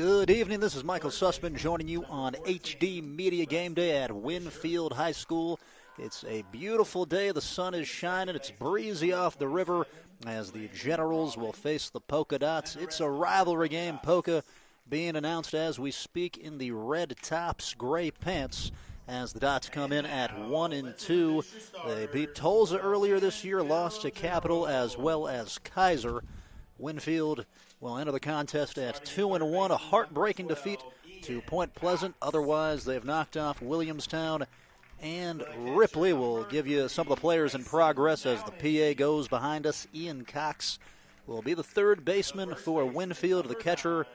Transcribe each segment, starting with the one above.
Good evening. This is Michael Sussman joining you on HD Media Game Day at Winfield High School. It's a beautiful day. The sun is shining. It's breezy off the river as the Generals will face the Polka Dots. It's a rivalry game. Poca being announced as we speak in the red tops, gray pants, as the Dots come in at 1-2. They beat Tulsa earlier this year, lost to Capital as well as Kaiser. Winfield will enter the contest at 2-1, a heartbreaking defeat to Point Pleasant. Otherwise, they've knocked off Williamstown and Ripley. We'll give you some of the players in progress as the PA goes behind us. Ian Cox will be the third baseman for Winfield. The catcher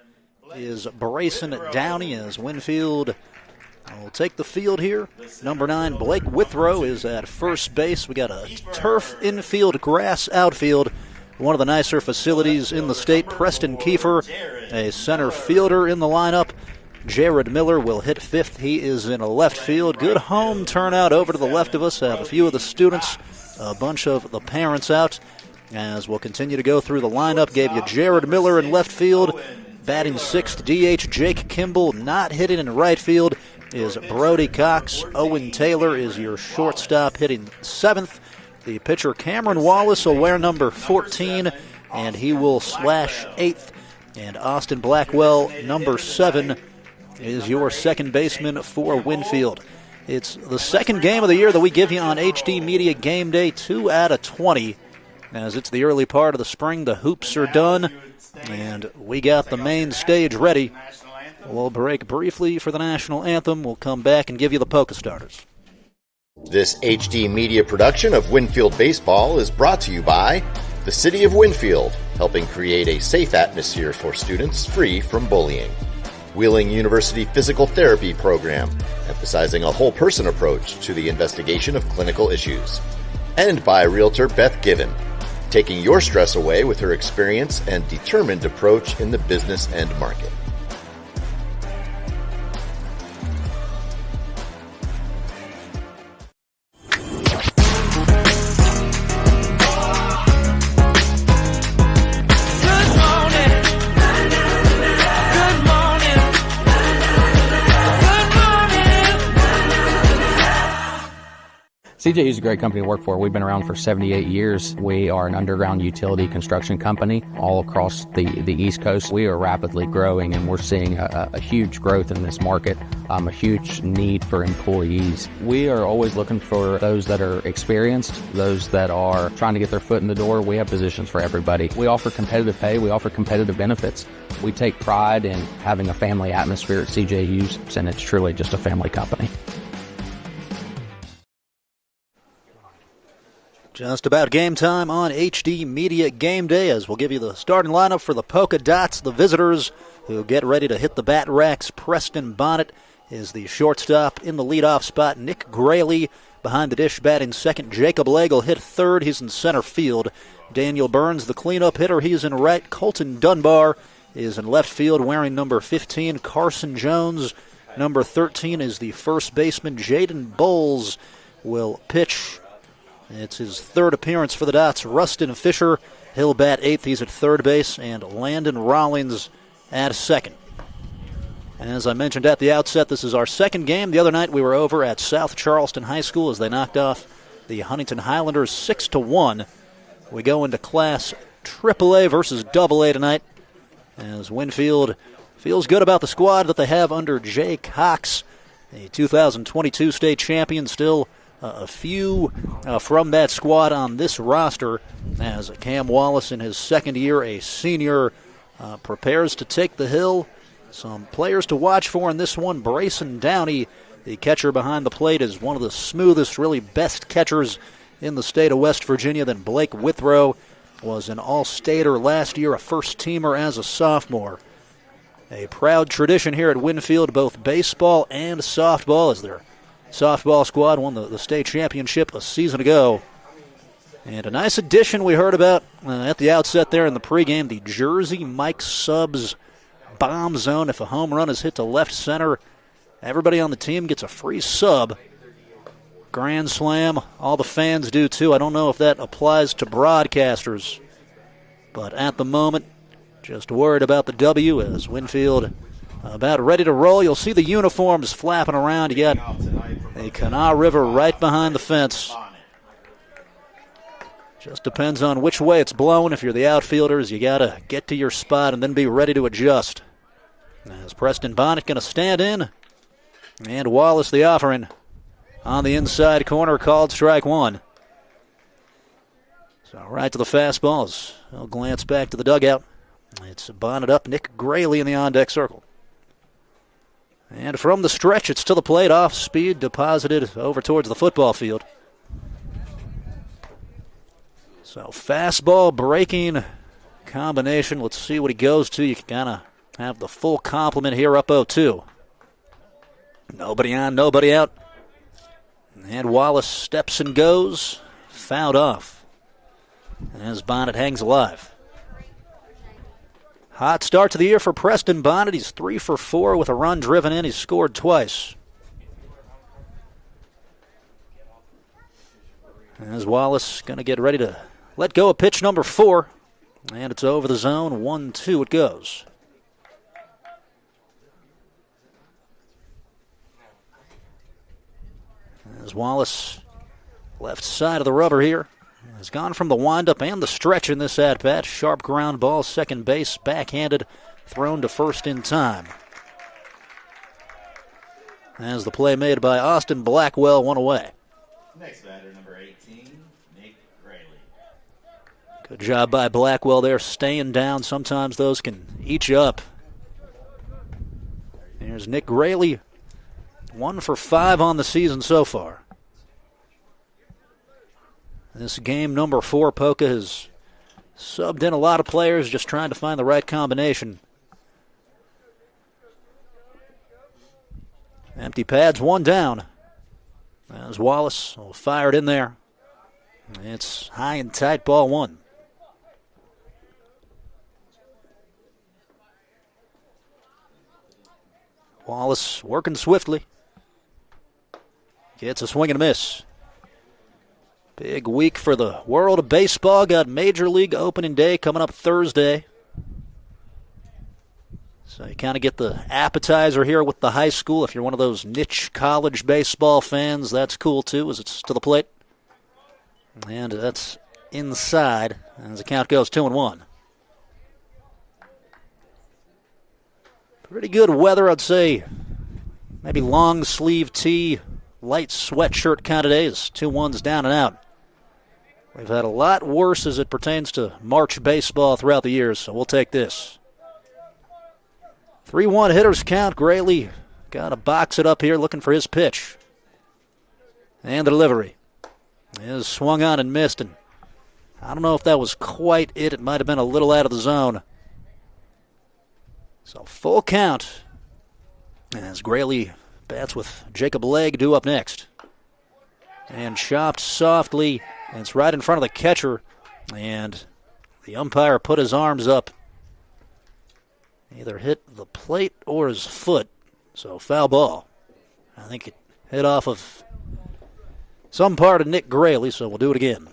is Brayson Downey as Winfield will take the field here. Number 9, Blake Withrow is at first base. We got a turf infield, grass outfield. One of the nicer facilities in the state. Preston Kiefer, a center fielder in the lineup. Jared Miller will hit fifth. He is in left field. Good home turnout over to the left of us. Have a few of the students, a bunch of the parents out. As we'll continue to go through the lineup, gave you Jared Miller in left field. Batting sixth, DH Jake Kimball. Not hitting in right field is Brody Cox. Owen Taylor is your shortstop, hitting seventh. The pitcher Cameron Wallace will wear number 14, and he will slash eighth. And Austin Blackwell, number 7, is your second baseman for Winfield. It's the second game of the year that we give you on HD Media Game Day, 2 out of 20. As it's the early part of the spring, the hoops are done, and we got the main stage ready. We'll break briefly for the national anthem. We'll come back and give you the Poca starters. This HD Media production of Winfield Baseball is brought to you by the City of Winfield, helping create a safe atmosphere for students free from bullying. Wheeling University Physical Therapy Program, emphasizing a whole-person approach to the investigation of clinical issues. And by Realtor Beth Given, taking your stress away with her experience and determined approach in the business and market. CJU is a great company to work for. We've been around for 78 years. We are an underground utility construction company all across the East Coast. We are rapidly growing, and we're seeing a huge growth in this market, a huge need for employees. We are always looking for those that are experienced, those that are trying to get their foot in the door. We have positions for everybody. We offer competitive pay. We offer competitive benefits. We take pride in having a family atmosphere at CJU's, and it's truly just a family company. Just about game time on HD Media Game Day, as we'll give you the starting lineup for the Polka Dots, the visitors who get ready to hit the bat racks. Preston Bonnet is the shortstop. In the leadoff spot, Nick Grayley. Behind the dish, batting second, Jacob Legg will hit third. He's in center field. Daniel Burns, the cleanup hitter, he's in right. Colton Dunbar is in left field, wearing number 15. Carson Jones, number 13, is the first baseman. Jaden Bowles will pitch. It's his third appearance for the Dots. Rustin Fisher, he'll bat eighth. He's at third base. And Landon Rollins at second. As I mentioned at the outset, this is our second game. The other night we were over at South Charleston High School as they knocked off the Huntington Highlanders 6-1. We go into Class AAA versus AA tonight, as Winfield feels good about the squad that they have under Jay Cox, a 2022 state champion. Still a few from that squad on this roster, as Cam Wallace, in his second year, a senior, prepares to take the hill. Some players to watch for in this one. Brayson Downey, the catcher behind the plate, is one of the smoothest, really best catchers in the state of West Virginia. Then Blake Withrow was an all-stater last year, a first-teamer as a sophomore. A proud tradition here at Winfield, both baseball and softball, as their softball squad won the state championship a season ago. And a nice addition we heard about at the outset there in the pregame, the Jersey Mike Subs bomb zone. If a home run is hit to left center, everybody on the team gets a free sub. Grand slam. All the fans do too. I don't know if that applies to broadcasters, but at the moment, just worried about the W, as Winfield about ready to roll. You'll see the uniforms flapping around. You got the Kanawha River right behind the fence. Just depends on which way it's blowing. If you're the outfielders, you got to get to your spot and then be ready to adjust. As Preston Bonnet going to stand in, and Wallace the offering on the inside corner, called strike one. So right to the fastballs. I'll glance back to the dugout. It's Bonnet up, Nick Graley in the on-deck circle. And from the stretch, it's to the plate, off speed, deposited over towards the football field. So fastball breaking combination. Let's see what he goes to. You can kind of have the full complement here, up 0-2. Nobody on, nobody out. And Wallace steps and goes. Fouled off. As Bonnet hangs alive. Hot start to the year for Preston Bonnet. He's 3 for 4 with a run driven in. He's scored twice. As Wallace going to get ready to let go of pitch number 4. And it's over the zone. 1-2 it goes. As Wallace, left side of the rubber here, has gone from the windup and the stretch in this at-bat. Sharp ground ball, second base, backhanded, thrown to first in time. As the play made by Austin Blackwell, one away. Next batter, number 18, Nick Graley. Good job by Blackwell there, staying down. Sometimes those can eat you up. Here's Nick Graley, 1 for 5 on the season so far. This game number 4, Poca has subbed in a lot of players, just trying to find the right combination. Empty pads, 1 down. As Wallace will fire it in there. It's high and tight, ball 1. Wallace working swiftly. Gets a swing and a miss. Big week for the world of baseball. Got Major League opening day coming up Thursday. So you kind of get the appetizer here with the high school. If you're one of those niche college baseball fans, that's cool too, as it's to the plate. And that's inside as the count goes 2-1. Pretty good weather, I'd say. Maybe long sleeve tee, light sweatshirt kind of days. 2-1s down and out. We've had a lot worse as it pertains to March baseball throughout the years, so we'll take this. 3-1 hitters count. Graley got to box it up here looking for his pitch. And the delivery is swung on and missed, and I don't know if that was quite it. It might have been a little out of the zone. So full count as Graley bats with Jacob Legg due up next. And chopped softly, and it's right in front of the catcher, and the umpire put his arms up. Either hit the plate or his foot, so foul ball. I think it hit off of some part of Nick Graley, so we'll do it again.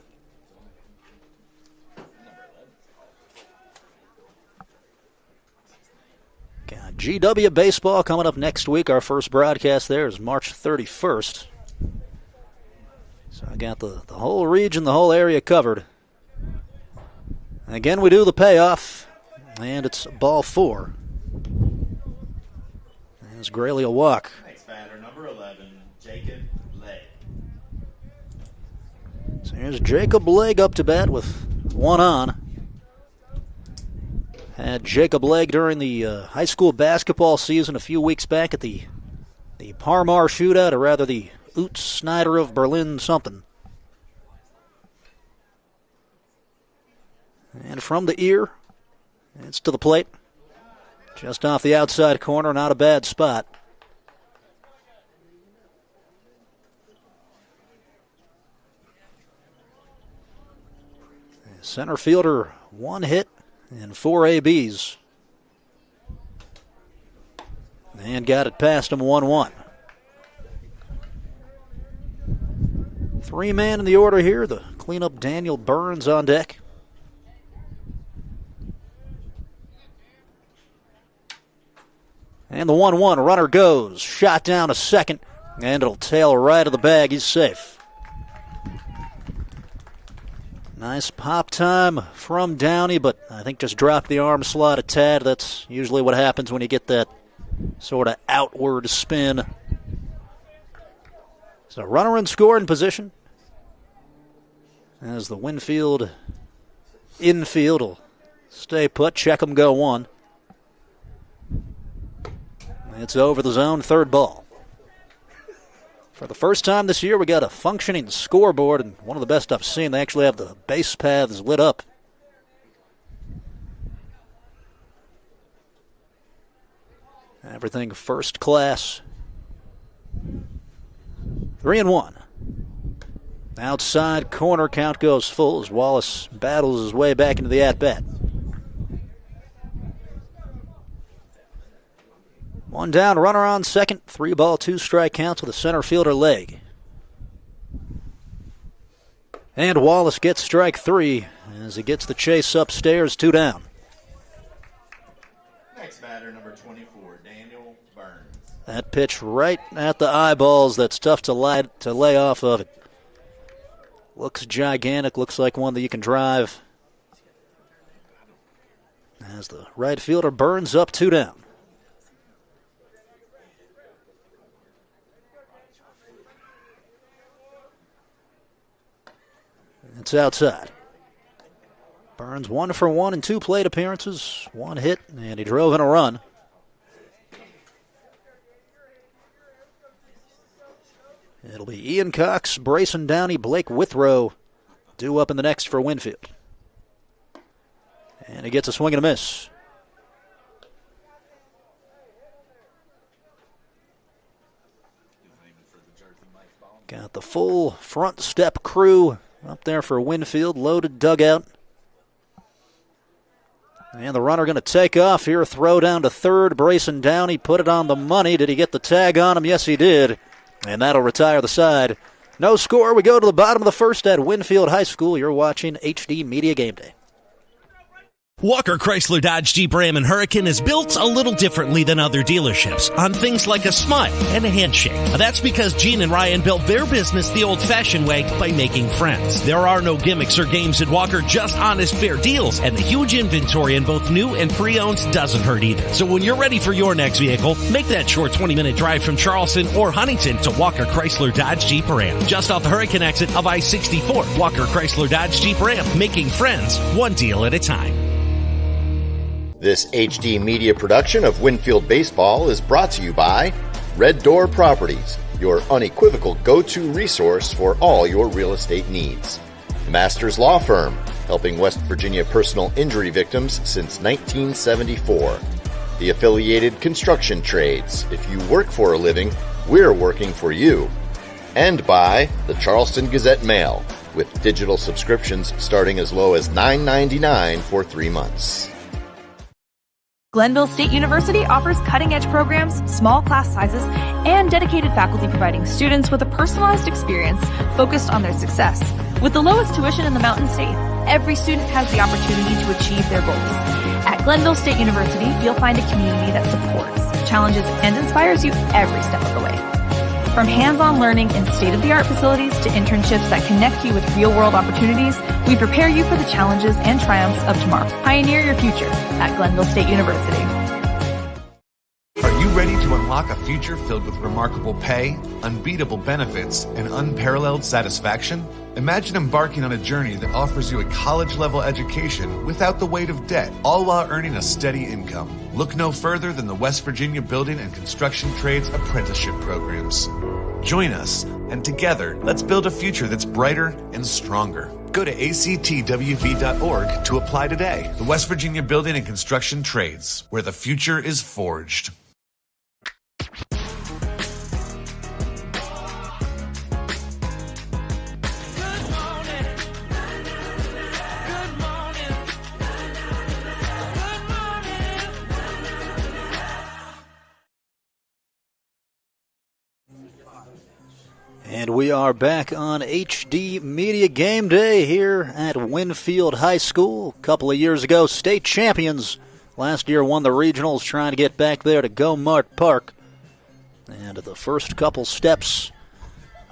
GW Baseball coming up next week. Our first broadcast there is March 31st. So I got the whole region, the whole area covered. And again, we do the payoff, and it's ball 4. As Graley will walk. Next batter, number 11, Jacob Legg. So here's Jacob Legg up to bat with 1 on. Had Jacob Legg during the high school basketball season a few weeks back at the Parmar shootout, or rather the Ute Snyder of Berlin something. And from the ear, it's to the plate. Just off the outside corner, not a bad spot. Center fielder, 1 hit and 4 ABs. And got it past him, 1-1. 3-man in the order here. The cleanup Daniel Burns on deck. And the 1-1, runner goes. Shot down to second, and it'll tail right of the bag. He's safe. Nice pop time from Downey, but I think just dropped the arm slot a tad. That's usually what happens when you get that sort of outward spin. So runner in scoring position as the Winfield infield will stay put. Check 'em go one. It's over the zone, third ball. For the first time this year, we got a functioning scoreboard, and one of the best I've seen. They actually have the base paths lit up. Everything first class. 3-1. Outside corner, count goes full as Wallace battles his way back into the at-bat. One down, runner on second. 3-ball, 2-strike counts with a center fielder leg. And Wallace gets strike 3 as he gets the chase upstairs, 2 down. Next batter, number 24, Daniel Burns. That pitch right at the eyeballs. That's tough to lay off of it. Looks gigantic. Looks like one that you can drive. As the right fielder Burns up, 2 down. It's outside. Burns 1 for 1 in 2 plate appearances, 1 hit, and he drove in a run. It'll be Ian Cox, Brayson Downey, Blake Withrow due up in the next for Winfield. And he gets a swing and a miss. Got the full front step crew up there for Winfield, loaded dugout. And the runner going to take off here, throw down to third. Brayson Downey put it on the money. Did he get the tag on him? Yes, he did. And that'll retire the side. No score. We go to the bottom of the first at Winfield High School. You're watching HD Media Game Day. Walker Chrysler Dodge Jeep Ram and Hurricane is built a little differently than other dealerships on things like a smile and a handshake. That's because Gene and Ryan built their business the old-fashioned way by making friends. There are no gimmicks or games at Walker, just honest, fair deals, and the huge inventory in both new and pre-owned doesn't hurt either. So when you're ready for your next vehicle, make that short 20-minute drive from Charleston or Huntington to Walker Chrysler Dodge Jeep Ram. Just off the Hurricane exit of I-64, Walker Chrysler Dodge Jeep Ram, making friends one deal at a time. This HD media production of Winfield Baseball is brought to you by Red Door Properties, your unequivocal go-to resource for all your real estate needs. Masters Law Firm, helping West Virginia personal injury victims since 1974. The Affiliated Construction Trades. If you work for a living, we're working for you. And by the Charleston Gazette Mail, with digital subscriptions starting as low as $9.99 for 3 months. Glenville State University offers cutting-edge programs, small class sizes, and dedicated faculty providing students with a personalized experience focused on their success. With the lowest tuition in the Mountain State, every student has the opportunity to achieve their goals. At Glenville State University, you'll find a community that supports, challenges, and inspires you every step of the way. From hands-on learning in state-of-the-art facilities to internships that connect you with real-world opportunities, we prepare you for the challenges and triumphs of tomorrow. Pioneer your future at Glenville State University. Are you ready to unlock a future filled with remarkable pay, unbeatable benefits, and unparalleled satisfaction? Imagine embarking on a journey that offers you a college-level education without the weight of debt, all while earning a steady income. Look no further than the West Virginia Building and Construction Trades Apprenticeship Programs. Join us, and together, let's build a future that's brighter and stronger. Go to actwv.org to apply today. The West Virginia Building and Construction Trades, where the future is forged. And we are back on HD Media Game Day here at Winfield High School. A couple of years ago, state champions last year won the regionals, trying to get back there to Go-Mart Park. And the first couple steps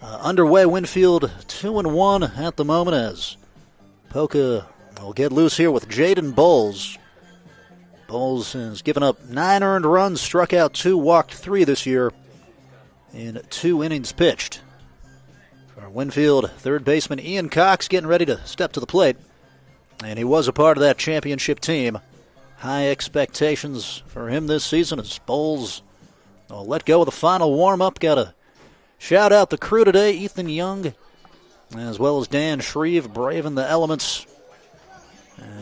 underway. Winfield 2-1 at the moment as Poca will get loose here with Jaden Bowles. Bowles has given up 9 earned runs, struck out 2, walked 3 this year in 2 innings pitched. For Winfield, third baseman Ian Cox getting ready to step to the plate. And he was a part of that championship team. High expectations for him this season as Bowles will let go of the final warm-up. Got to shout out the crew today, Ethan Young, as well as Dan Shreve, braving the elements.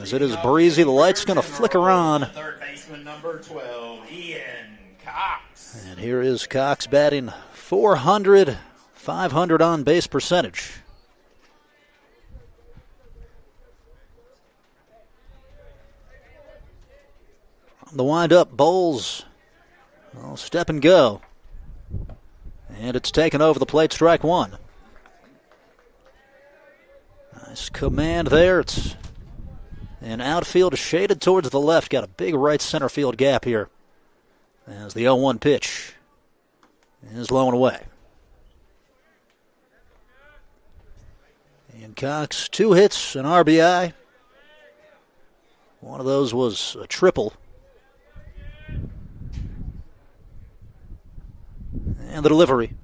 As it is breezy, the light's going to flicker on. Third baseman number 12, Ian Cox. And here is Cox batting .400, .500 on base percentage. The wind-up, Bowles will step and go. And it's taken over the plate, strike 1. Nice command there. It's an outfield shaded towards the left. Got a big right center field gap here as the 0-1 pitch is low and away. And Cox, 2 hits, an RBI. One of those was a triple. And the delivery.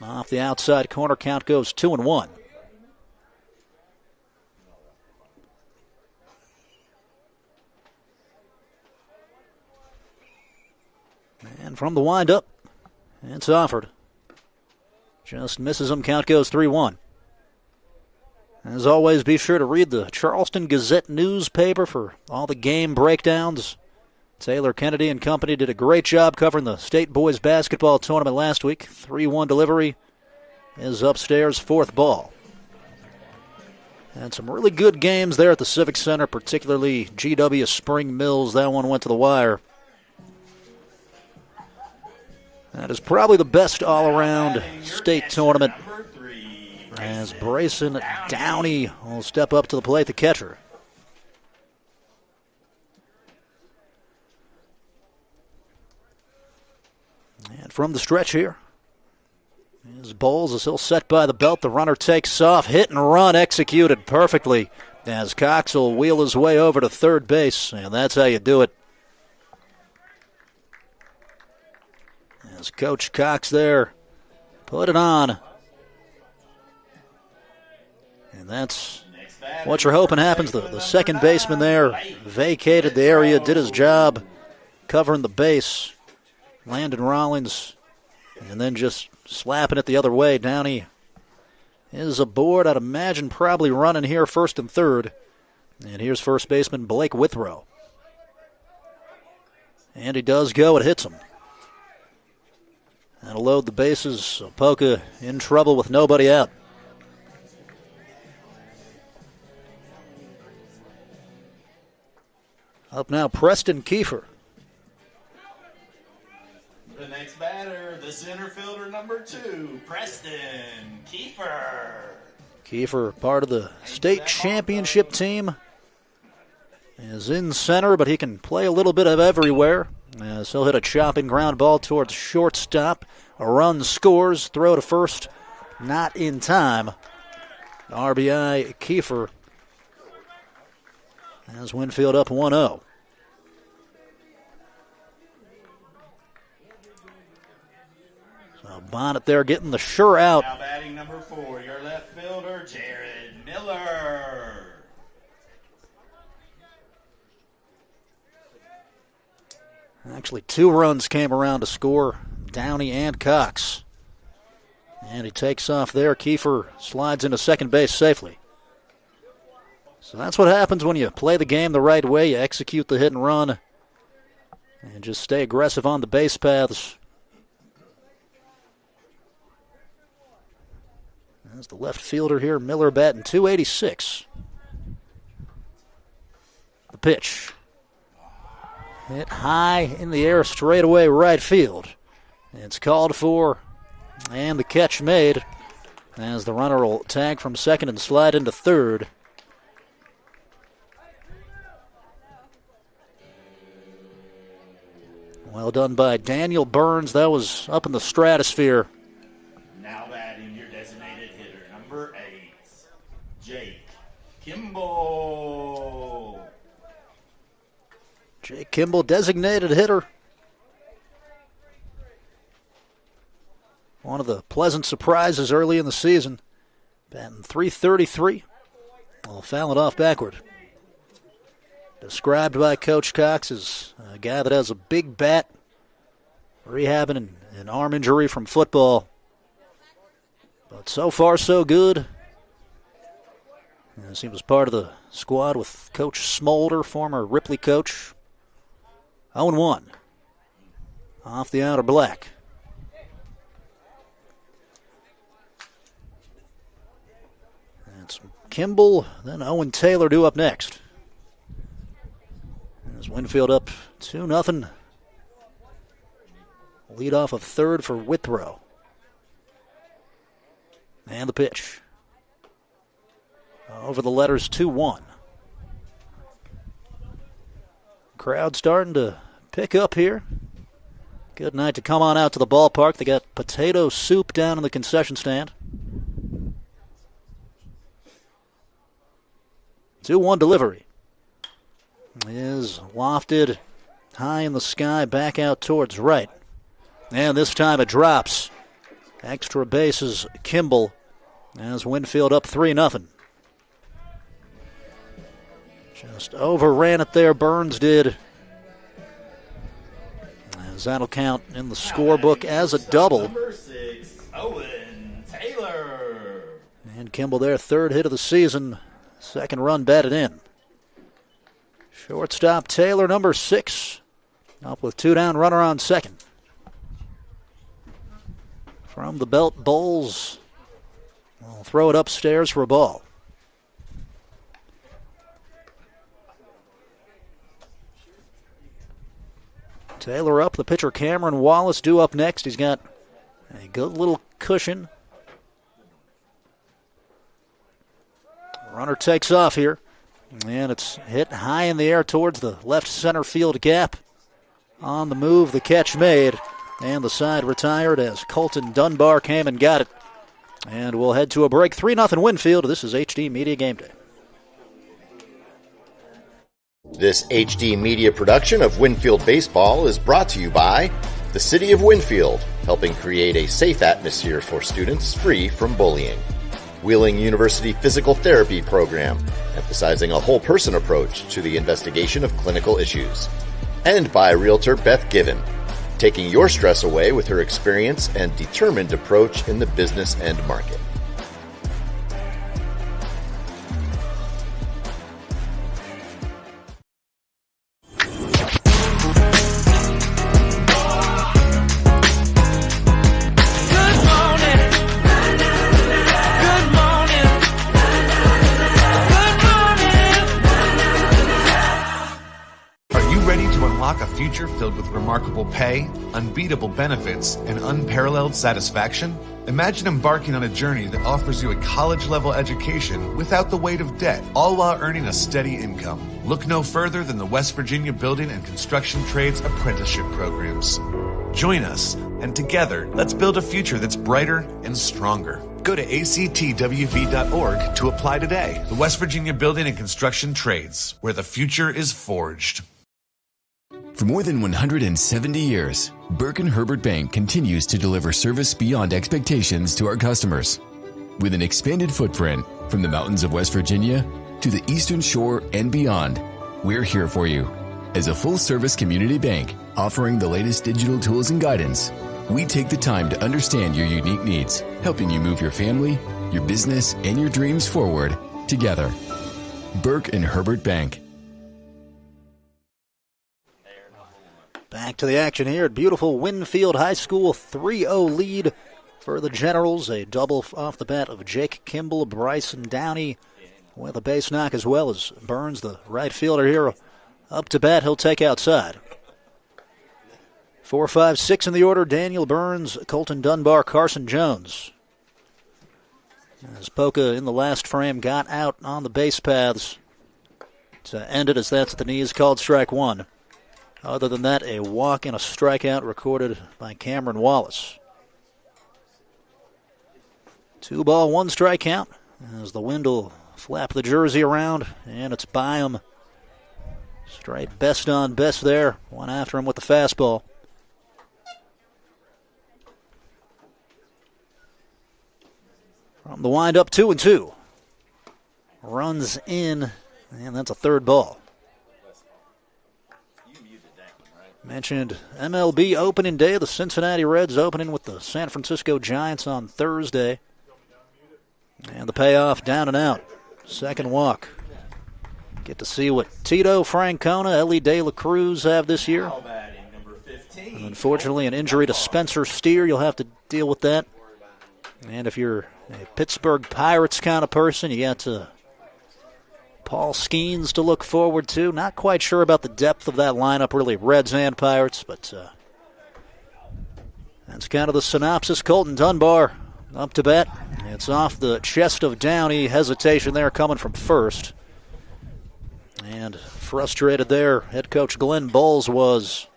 Off the outside corner, count goes 2-1. And from the windup, it's offered. Just misses him, count goes 3-1. As always, be sure to read the Charleston Gazette newspaper for all the game breakdowns. Taylor Kennedy and company did a great job covering the state boys basketball tournament last week. 3-1 delivery is upstairs, 4th ball. And some really good games there at the Civic Center, particularly GW Spring Mills. That one went to the wire. That is probably the best all-around state tournament. As Brayson Downey will step up to the plate, the catcher. And from the stretch here is Bowles as he'll set by the belt. The runner takes off. Hit and run executed perfectly as Cox will wheel his way over to third base. And that's how you do it. As Coach Cox there put it on. And that's what you're hoping happens. The second baseman there vacated the area, did his job covering the base. Landon Rollins, and then just slapping it the other way. Downey is aboard. I'd imagine probably running here first and third. And here's first baseman Blake Withrow. And he does go. It hits him. That'll load the bases. So Poca in trouble with nobody out. Up now, Preston Kiefer. The next batter, the center fielder number 2, Preston Kiefer. Kiefer, part of the state championship team, is in center, but he can play a little bit of everywhere. As he'll hit a chopping ground ball towards shortstop. A run scores, throw to first, not in time. RBI Kiefer as Winfield up 1-0. Bonnet there getting the sure out. Now batting number 4, your left fielder, Jared Miller. Actually, 2 runs came around to score, Downey and Cox. And he takes off there. Kiefer slides into second base safely. So that's what happens when you play the game the right way. You execute the hit and run and just stay aggressive on the base paths. That's the left fielder here, Miller, batting .286. The pitch. Hit high in the air, straight away right field. It's called for, and the catch made as the runner will tag from second and slide into third. Well done by Daniel Burns. That was up in the stratosphere. Now batting your designated hitter, number 8, Jake Kimball. Jake Kimball, designated hitter. One of the pleasant surprises early in the season. Batting .333. Well, foul it off backward. Described by Coach Cox as a guy that has a big bat, rehabbing an arm injury from football. But so far, so good. As he was part of the squad with Coach Smolder, former Ripley coach. 0-1 off the outer black. It's Kimball, then Owen Taylor due up next. As Winfield up 2-0. Lead off of third for Withrow. And the pitch. Over the letters 2-1. Crowd starting to pick up here. Good night to come on out to the ballpark. They got potato soup down in the concession stand. 2-1 delivery. Is lofted high in the sky, back out towards right. And this time it drops. Extra bases, Kimball, as Winfield up 3-0. Just overran it there, Burns did. As that'll count in the scorebook as a double. Number 6, Owen Taylor. And Kimball there, third hit of the season. Second run batted in. Shortstop Taylor, number 6. Up with 2 down, runner on second. From the belt, Bowles will throw it upstairs for a ball. Taylor up, the pitcher Cameron Wallace due up next. He's got a good little cushion. Runner takes off here, and it's hit high in the air towards the left center field gap. On the move, the catch made, and the side retired as Colton Dunbar came and got it. And we'll head to a break. 3-0 Winfield. This is HD Media Game Day. This HD Media production of Winfield Baseball is brought to you by the City of Winfield, helping create a safe atmosphere for students free from bullying. Wheeling University Physical Therapy Program, emphasizing a whole person approach to the investigation of clinical issues. And by Realtor Beth Given, taking your stress away with her experience and determined approach in the business end market. A future filled with remarkable pay, unbeatable benefits, and unparalleled satisfaction? Imagine embarking on a journey that offers you a college-level education without the weight of debt, all while earning a steady income. Look no further than the West Virginia Building and Construction Trades Apprenticeship Programs. Join us, and together, let's build a future that's brighter and stronger. Go to actwv.org to apply today. The West Virginia Building and Construction Trades, where the future is forged. For more than 170 years, Burke & Herbert Bank continues to deliver service beyond expectations to our customers. With an expanded footprint from the mountains of West Virginia to the Eastern Shore and beyond, we're here for you. As a full-service community bank offering the latest digital tools and guidance, we take the time to understand your unique needs, helping you move your family, your business, and your dreams forward together. Burke & Herbert Bank. Back to the action here at beautiful Winfield High School. 3-0 lead for the Generals. A double off the bat of Jake Kimball, Bryson Downey with a base knock, as well as Burns, the right fielder here. Up to bat, he'll take outside. 4, 5, 6 in the order. Daniel Burns, Colton Dunbar, Carson Jones. As Poca in the last frame got out on the base paths to end it, as that's at the knees, called strike 1. Other than that, a walk and a strikeout recorded by Cameron Wallace. 2 ball, 1 strike count as the wind will flap the jersey around, and it's Byam. Straight best on best there. One after him with the fastball. From the windup, 2-2. Runs in, and that's a 3rd ball. Mentioned MLB opening day. The Cincinnati Reds opening with the San Francisco Giants on Thursday. And the payoff down and out. 2nd walk. Get to see what Tito, Francona, Ellie De La Cruz have this year. And unfortunately, an injury to Spencer Steer. You'll have to deal with that. And if you're a Pittsburgh Pirates kind of person, you got Paul Skeens to look forward to. Not quite sure about the depth of that lineup, really, Reds and Pirates, but that's kind of the synopsis. Colton Dunbar up to bat. It's off the chest of Downey. Hesitation there coming from first. And frustrated there, head coach Glenn Bowles was.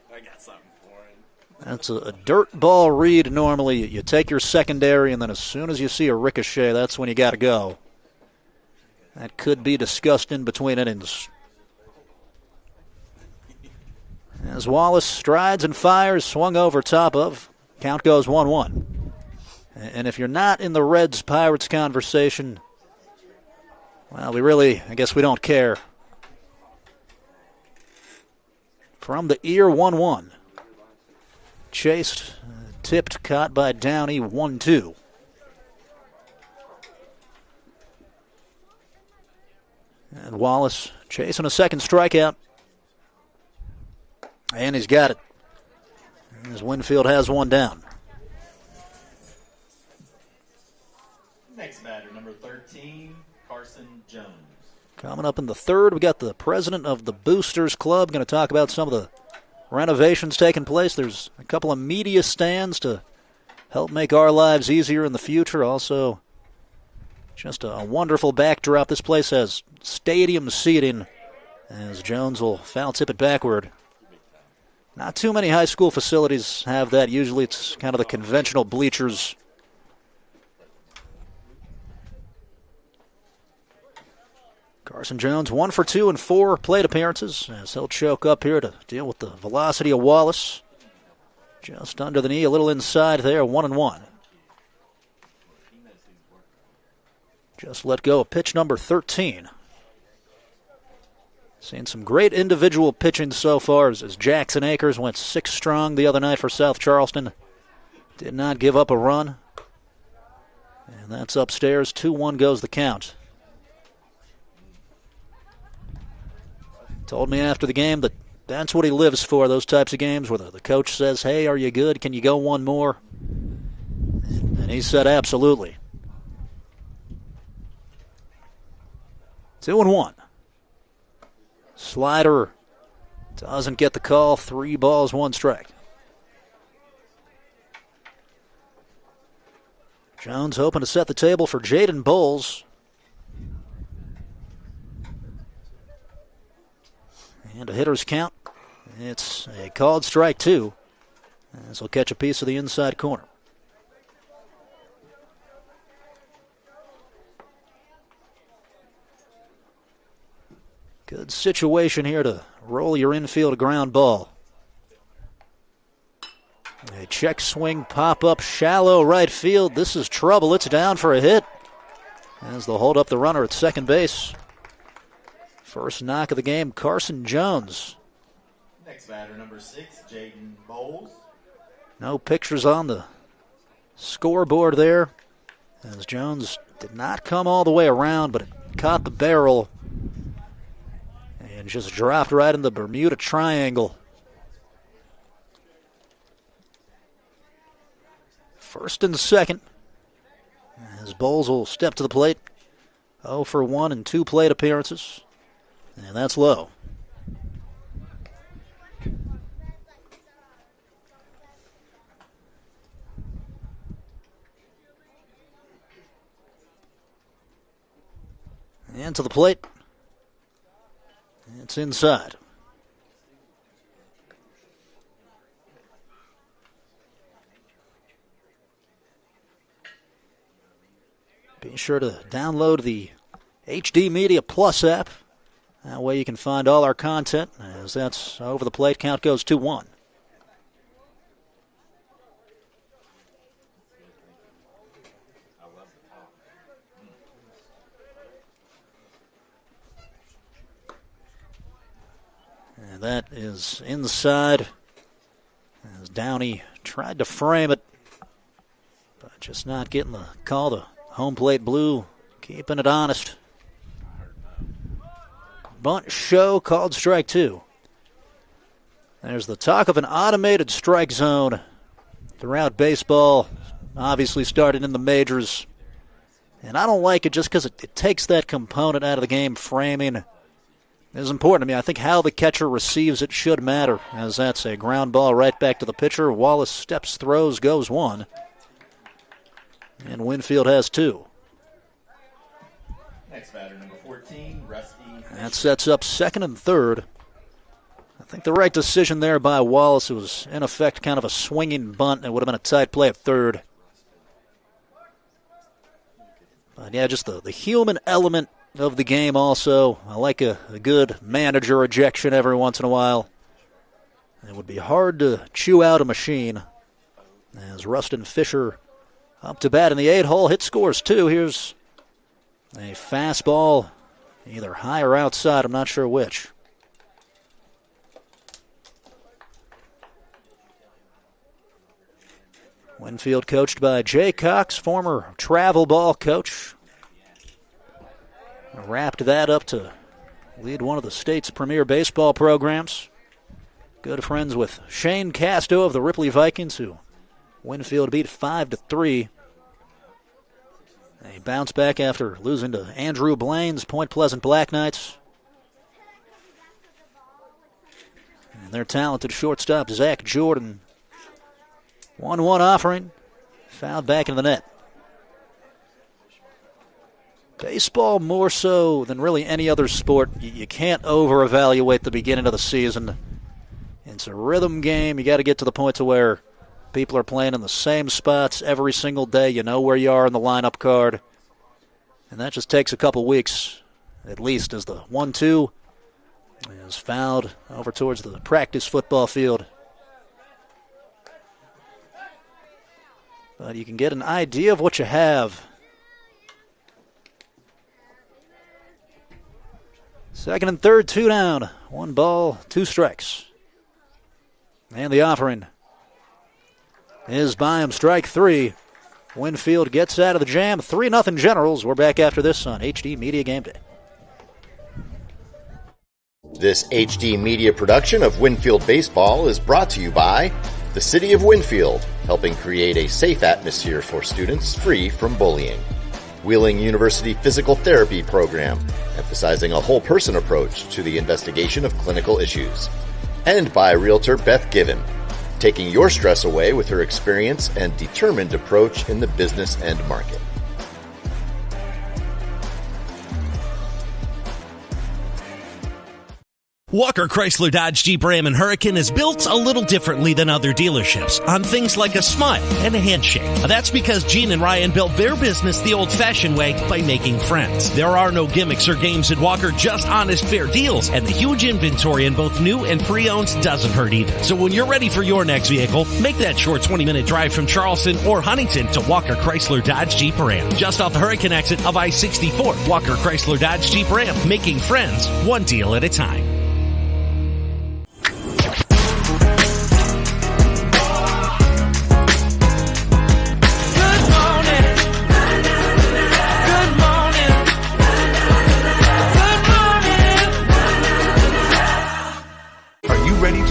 That's a dirt ball read normally. You take your secondary, and then as soon as you see a ricochet, that's when you got to go. That could be discussed in between innings. As Wallace strides and fires, swung over top of. Count goes 1-1. And if you're not in the Reds-Pirates conversation, well, I guess we don't care. From the ear, 1-1. Chased, tipped, caught by Downey, 1-2. And Wallace chasing a 2nd strikeout. And he's got it. As Winfield has one down. Next batter, number 13, Carson Jones. Coming up in the 3rd, we got the president of the Boosters Club. Going to talk about some of the renovations taking place. There's a couple of media stands to help make our lives easier in the future. Also, just a wonderful backdrop. This place has stadium seating as Jones will foul tip it backward. Not too many high school facilities have that. Usually it's kind of the conventional bleachers. Carson Jones, 1 for 2 in 4 plate appearances, as he'll choke up here to deal with the velocity of Wallace. Just under the knee, a little inside there, 1-1. Just let go of pitch number 13. Seen some great individual pitching so far as Jackson Akers went 6 strong the other night for South Charleston. Did not give up a run. And that's upstairs. 2-1 goes the count. Told me after the game that that's what he lives for, those types of games where the coach says, hey, are you good? Can you go one more? And he said, absolutely. 2-1. Slider doesn't get the call. 3 balls, 1 strike. Jones hoping to set the table for Jaden Bowles. And a hitter's count. It's a called strike 2. As he'll catch a piece of the inside corner. Good situation here to roll your infield ground ball. A check swing pop up shallow right field. This is trouble. It's down for a hit. As they'll hold up the runner at second base. First knock of the game, Carson Jones. Next batter, number 6, Jaden Bowles. No pictures on the scoreboard there, as Jones did not come all the way around, but it caught the barrel and just dropped right in the Bermuda Triangle. First and second, as Bowles will step to the plate. 0 for 1 in 2 plate appearances. And that's low. And to the plate. It's inside. Be sure to download the HD Media Plus app. That way you can find all our content, as that's over the plate. Count goes 2-1. And that is inside, as Downey tried to frame it, but just not getting the call. The home plate blue keeping it honest. Bunt show, called strike 2. There's the talk of an automated strike zone throughout baseball, obviously started in the majors. And I don't like it just because it takes that component out of the game. Framing is important. I mean, I think how the catcher receives it should matter, as that's a ground ball right back to the pitcher. Wallace steps, throws, goes 1. And Winfield has 2. Next batter, number 14, Rusty. That sets up second and third. I think the right decision there by Wallace. It was, in effect, kind of a swinging bunt. It would have been a tight play at third. But, yeah, just the human element of the game also. I like a good manager ejection every once in a while. It would be hard to chew out a machine. As Rustin Fisher up to bat in the 8-hole. Hit scores 2. Here's a fastball, either high or outside. I'm not sure which. Winfield coached by Jay Cox, former travel ball coach. Wrapped that up to lead one of the state's premier baseball programs. Good friends with Shane Casto of the Ripley Vikings, who Winfield beat 5-3. A bounce back after losing to Andrew Blaine's Point Pleasant Black Knights. And their talented shortstop, Zach Jordan. 1-1 offering. Fouled back into the net. Baseball, more so than really any other sport, you can't over-evaluate the beginning of the season. It's a rhythm game. You got to get to the point to where people are playing in the same spots every single day. You know where you are in the lineup card. And that just takes a couple weeks, at least, as the 1-2 is fouled over towards the practice football field. But you can get an idea of what you have. Second and third, 2 down. 1 ball, 2 strikes. And the offering is by him, strike 3. Winfield gets out of the jam. 3-0 Generals. We're back after this on HD Media Game Day. This HD Media production of Winfield Baseball is brought to you by the City of Winfield, helping create a safe atmosphere for students free from bullying. Wheeling University Physical Therapy Program, emphasizing a whole-person approach to the investigation of clinical issues. And by Realtor Beth Given, taking your stress away with her experience and determined approach in the business and market. Walker Chrysler Dodge Jeep Ram and Hurricane is built a little differently than other dealerships on things like a smile and a handshake. That's because Gene and Ryan built their business the old-fashioned way by making friends. There are no gimmicks or games at Walker, just honest, fair deals, and the huge inventory in both new and pre-owns doesn't hurt either. So when you're ready for your next vehicle, make that short 20-minute drive from Charleston or Huntington to Walker Chrysler Dodge Jeep Ram. Just off the Hurricane exit of I-64, Walker Chrysler Dodge Jeep Ram, making friends one deal at a time.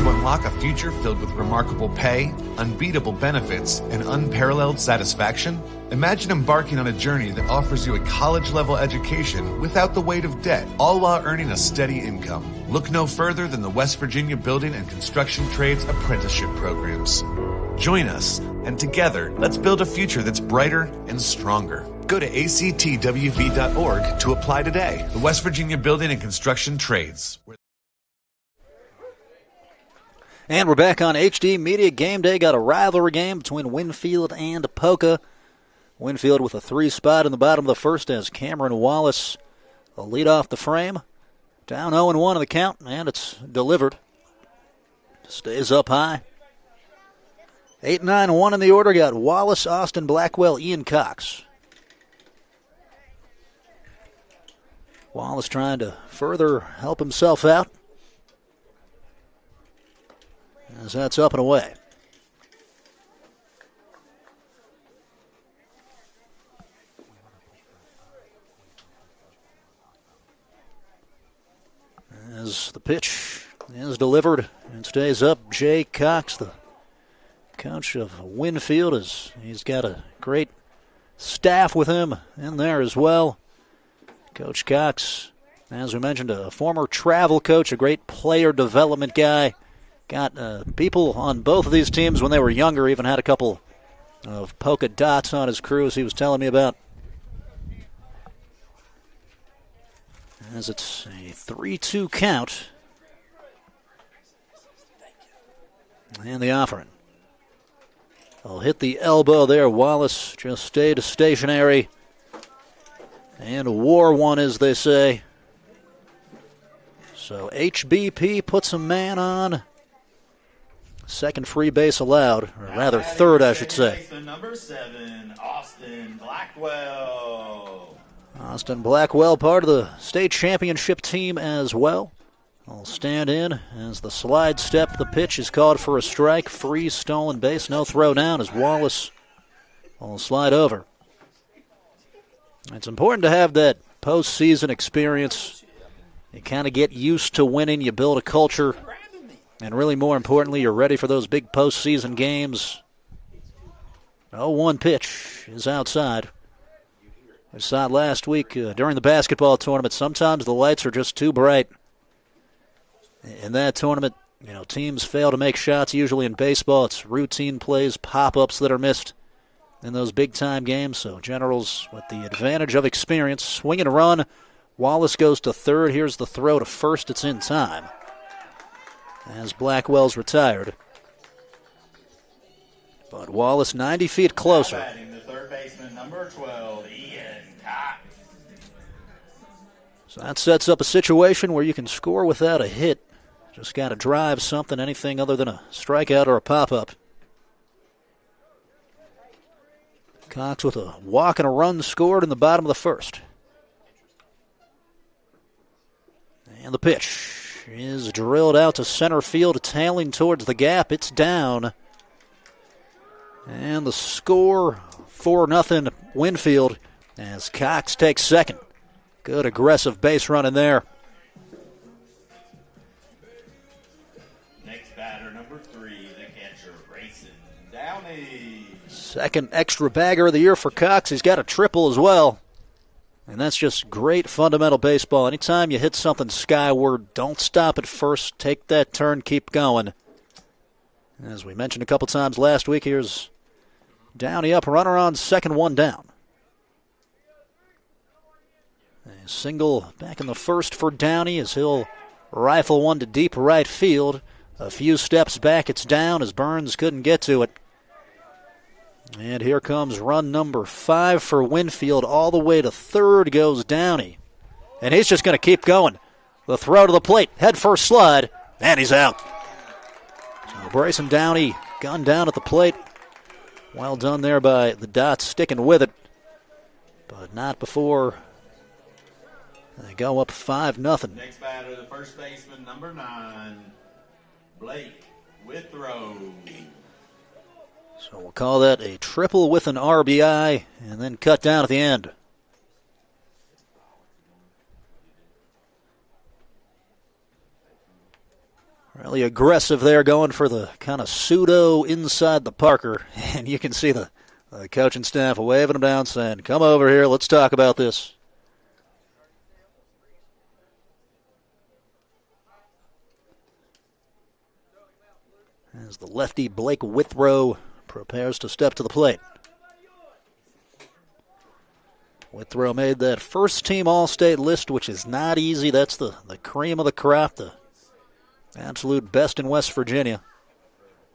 Unlock a future filled with remarkable pay, unbeatable benefits, and unparalleled satisfaction? Imagine embarking on a journey that offers you a college-level education without the weight of debt, all while earning a steady income. Look no further than the West Virginia Building and Construction Trades Apprenticeship Programs. Join us, and together, let's build a future that's brighter and stronger. Go to actwv.org to apply today. The West Virginia Building and Construction Trades. And we're back on HD Media Game Day. Got a rivalry game between Winfield and Poca. Winfield with a 3 spot in the bottom of the first as Cameron Wallace will lead off the frame. Down 0-1 in the count, and it's delivered. Stays up high. 8-9-1 in the order. Got Wallace, Austin Blackwell, Ian Cox. Wallace trying to further help himself out. As that's up and away. As the pitch is delivered and stays up, Jay Cox, the coach of Winfield, he's got a great staff with him in there as well. Coach Cox, as we mentioned, a former travel coach, a great player development guy. Got people on both of these teams when they were younger, even had a couple of Poca dots on his crew, as he was telling me about. As it's a 3-2 count. And the offering. I'll hit the elbow there. Wallace just stayed stationary. And wore one, as they say. So HBP puts a man on. Second free base allowed, or rather third, I should say. Number 7, Austin Blackwell. Austin Blackwell, part of the state championship team as well. I'll stand in as the slide step. The pitch is called for a strike. Free stolen base. No throw down as Wallace will slide over. It's important to have that postseason experience. You kind of get used to winning. You build a culture. And really more importantly, you're ready for those big postseason games. 0-1 pitch is outside. We saw it last week during the basketball tournament. Sometimes the lights are just too bright. In that tournament, teams fail to make shots. Usually in baseball, it's routine plays, pop-ups that are missed in those big-time games. So Generals, with the advantage of experience, swing and run. Wallace goes to third. Here's the throw to first. It's in time as Blackwell's retired. But Wallace 90 feet closer. Batting the third baseman, number 12, Ian Cox. So that sets up a situation where you can score without a hit. Just got to drive something, anything other than a strikeout or a pop-up. Cox with a walk and a run scored in the bottom of the first. And the pitch is drilled out to center field, tailing towards the gap. It's down. And the score, 4-0 Winfield, as Cox takes second. Good aggressive base running there. Next batter, number 3, the catcher, Grayson Downey. Second extra bagger of the year for Cox. He's got a triple as well. And that's just great fundamental baseball. Anytime you hit something skyward, don't stop at first. Take that turn, keep going. As we mentioned a couple times last week, here's Downey up, runner on second, one down. A single back in the first for Downey as he'll rifle one to deep right field. A few steps back, it's down as Burns couldn't get to it. And here comes run number 5 for Winfield. All the way to third goes Downey. And he's just going to keep going. The throw to the plate, head first slide, and he's out. So Bryson Downey gunned down at the plate. Well done there by the Dots, sticking with it. But not before they go up 5-0. Next batter, the first baseman, number 9, Blake Withrow. So we'll call that a triple with an RBI and then cut down at the end. Really aggressive there, going for the kind of pseudo inside the Parker. And you can see the coaching staff waving him down saying, come over here, let's talk about this. As the lefty Blake Withrow prepares to step to the plate. Withrow made that first-team All-State list, which is not easy. That's the cream of the crop, the absolute best in West Virginia.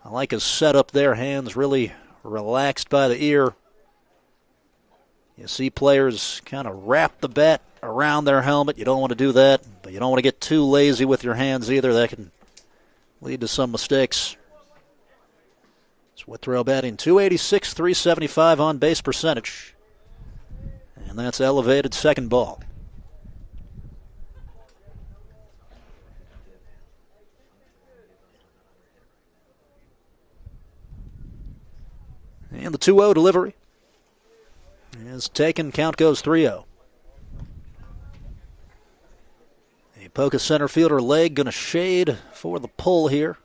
I like his setup there, hands really relaxed by the ear. You see players kind of wrap the bat around their helmet. You don't want to do that, but you don't want to get too lazy with your hands either. That can lead to some mistakes. It's Withrow batting .286, .375 on base percentage. And that's elevated second ball. And the 2-0 delivery is taken. Count goes 3-0. A Poca center fielder leg going to shade for the pull here.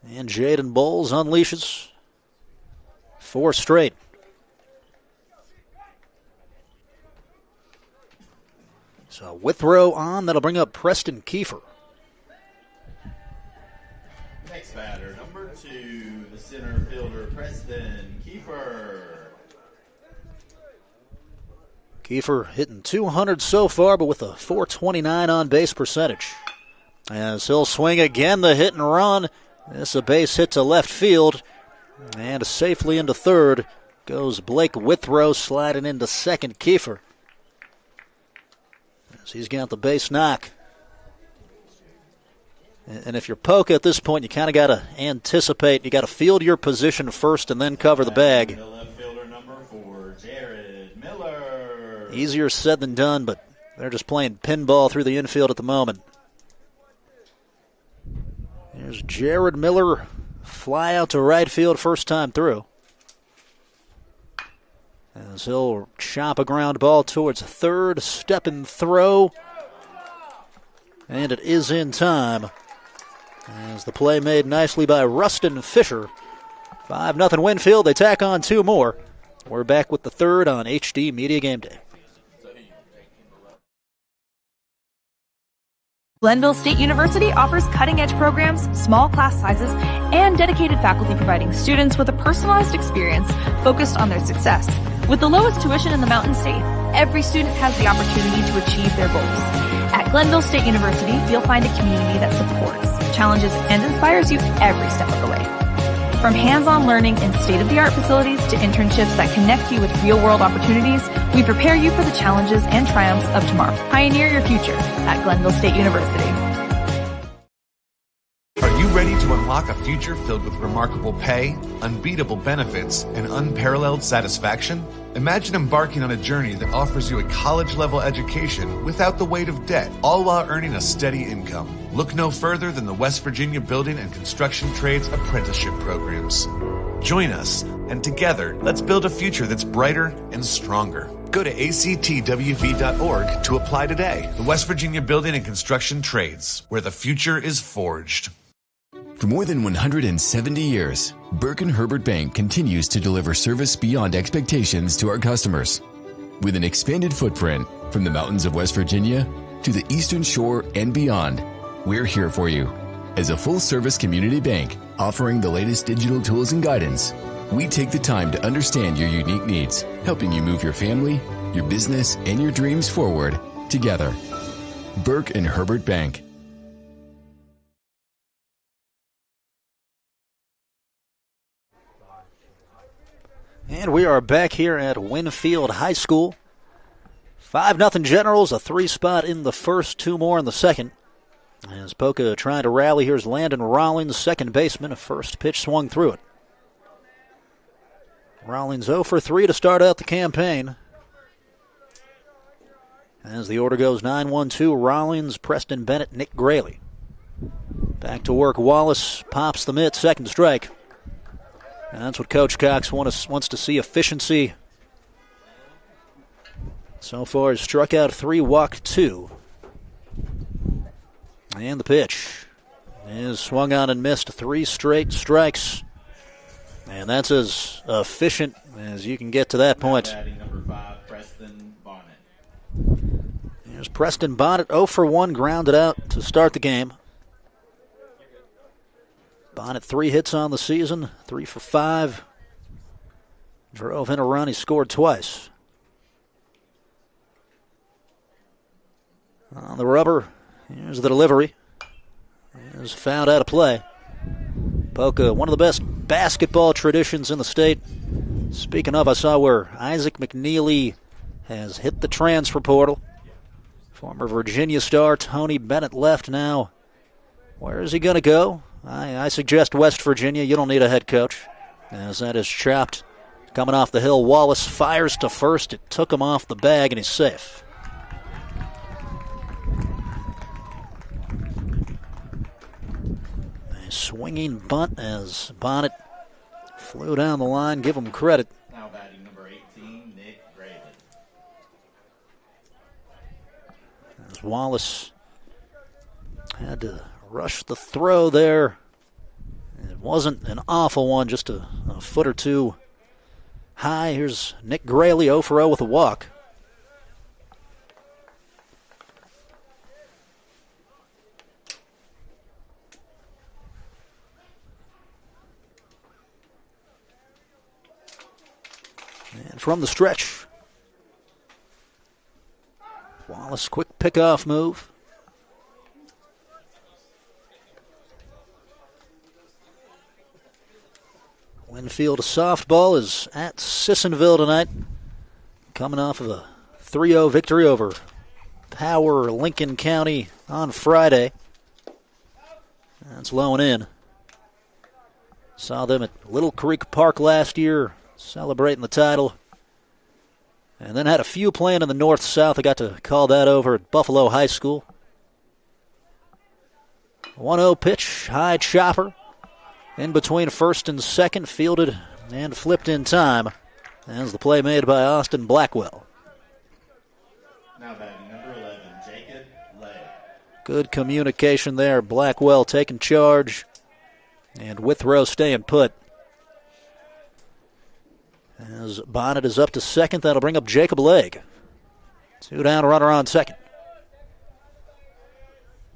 And Jaden Bowles unleashes 4 straight. So Withrow on. That'll bring up Preston Kiefer. Next batter, number 2, the center fielder, Preston Kiefer. Kiefer hitting 200 so far, but with a .429 on base percentage. As he'll swing again, the hit and run. This a base hit to left field. And safely into third goes Blake Withrow, sliding into second. Kiefer, as he's got the base knock. And if you're Poca at this point, you kind of got to anticipate. You got to field your position first and then cover the bag. The left fielder, number 4, Jared Miller. Easier said than done, but they're just playing pinball through the infield at the moment. There's Jared Miller, fly out to right field first time through. As he'll chop a ground ball towards third, step and throw. And it is in time. As the play made nicely by Rustin Fisher. 5-0 Winfield. They tack on 2 more. We're back with the third on HD Media Game Day. Glenville State University offers cutting-edge programs, small class sizes, and dedicated faculty providing students with a personalized experience focused on their success. With the lowest tuition in the Mountain State, every student has the opportunity to achieve their goals. At Glenville State University, you'll find a community that supports, challenges, and inspires you every step of the way. From hands-on learning in state-of-the-art facilities to internships that connect you with real-world opportunities, we prepare you for the challenges and triumphs of tomorrow. Pioneer your future at Glenville State University. Are you ready to unlock a future filled with remarkable pay, unbeatable benefits, and unparalleled satisfaction? Imagine embarking on a journey that offers you a college-level education without the weight of debt, all while earning a steady income. Look no further than the West Virginia Building and Construction Trades Apprenticeship Programs. Join us, and together, let's build a future that's brighter and stronger. Go to actwv.org to apply today. The West Virginia Building and Construction Trades, where the future is forged. For more than 170 years, Burke & Herbert Bank continues to deliver service beyond expectations to our customers. With an expanded footprint from the mountains of West Virginia to the Eastern Shore and beyond, we're here for you. As a full-service community bank offering the latest digital tools and guidance, we take the time to understand your unique needs, helping you move your family, your business, and your dreams forward together. Burke & Herbert Bank. And we are back here at Winfield High School. 5-0 Generals, a 3-spot in the first, 2 more in the second. As Poca trying to rally, here's Landon Rollins, second baseman. A first pitch swung through it. Rollins 0 for 3 to start out the campaign. As the order goes 9-1-2, Rollins, Preston Bennett, Nick Graley. Back to work, Wallace pops the mitt, second strike. And that's what Coach Cox wants to see, efficiency. So far, he's struck out 3, walked 2. And the pitch is swung on and missed, 3 straight strikes. And that's as efficient as you can get to that point. Batting number 5, Preston Bonnet. Here's Preston Bonnet, 0 for 1, grounded out to start the game. Bonnet 3 hits on the season, 3 for 5. Drove in a run, he scored twice. On the rubber, here's the delivery. Here's fouled out of play. Poca, one of the best basketball traditions in the state. Speaking of, I saw where Isaac McNeely has hit the transfer portal. Former Virginia star Tony Bennett left now. Where is he going to go? I suggest West Virginia. You don't need a head coach, as that is chopped. Coming off the hill, Wallace fires to first. It took him off the bag, and he's safe. A swinging bunt as Bonnet flew down the line. Give him credit. Now batting number 18, Nick Graven. As Wallace had to rush the throw there. It wasn't an awful one, just a foot or two high. Here's Nick Grayley, 0 for 0 with a walk. And from the stretch, Wallace, quick pickoff move. Winfield softball is at Sissonville tonight, coming off of a 3-0 victory over Power Lincoln County on Friday. That's low and in. Saw them at Little Creek Park last year, celebrating the title. And then had a few playing in the north-south. I got to call that over at Buffalo High School. 1-0 pitch, high chopper. In between first and second, fielded and flipped in time. As the play made by Austin Blackwell. Now batting number 11, Jacob Lay. Good communication there. Blackwell taking charge. And Withrow staying put. As Bonnet is up to second, that'll bring up Jacob Legg. 2 down, runner on second.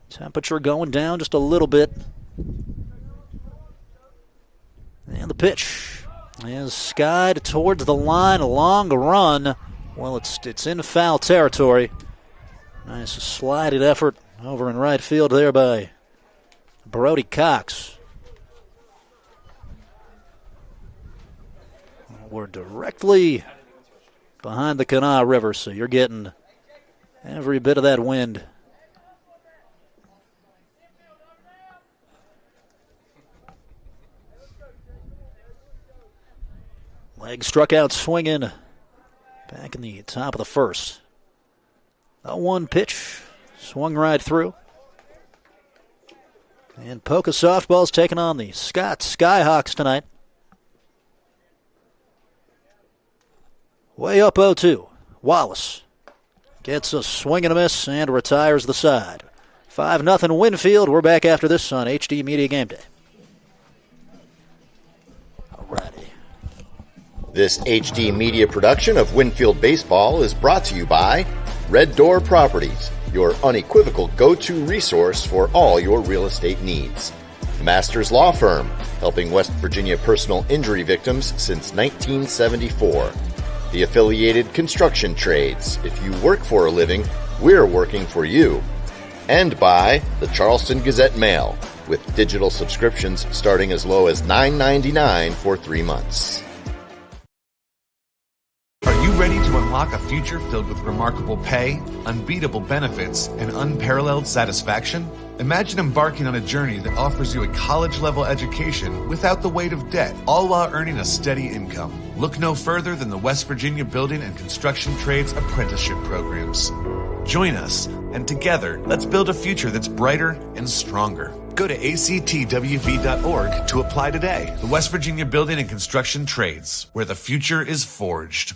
Temperature going down just a little bit. And the pitch is skied towards the line, a long run. Well, it's in foul territory. Nice slided effort over in right field there by Brody Cox. We're directly behind the Kanawha River, so you're getting every bit of that wind. Leg struck out swinging back in the top of the first. 0-1 pitch, swung right through. And Poca softball's taking on the Scott Skyhawks tonight. Way up 0-2. Wallace gets a swing and a miss and retires the side. 5-0 Winfield. We're back after this on HD Media Game Day. Alrighty. This HD Media production of Winfield Baseball is brought to you by Red Door Properties, your unequivocal go-to resource for all your real estate needs. Masters Law Firm, helping West Virginia personal injury victims since 1974. The Affiliated Construction Trades. If you work for a living, we're working for you. And by the Charleston Gazette Mail, with digital subscriptions starting as low as $9.99 for 3 months. Are you ready to unlock a future filled with remarkable pay, unbeatable benefits, and unparalleled satisfaction? Imagine embarking on a journey that offers you a college-level education without the weight of debt, all while earning a steady income. Look no further than the West Virginia Building and Construction Trades Apprenticeship Programs. Join us, and together, let's build a future that's brighter and stronger. Go to actwv.org to apply today. The West Virginia Building and Construction Trades, where the future is forged.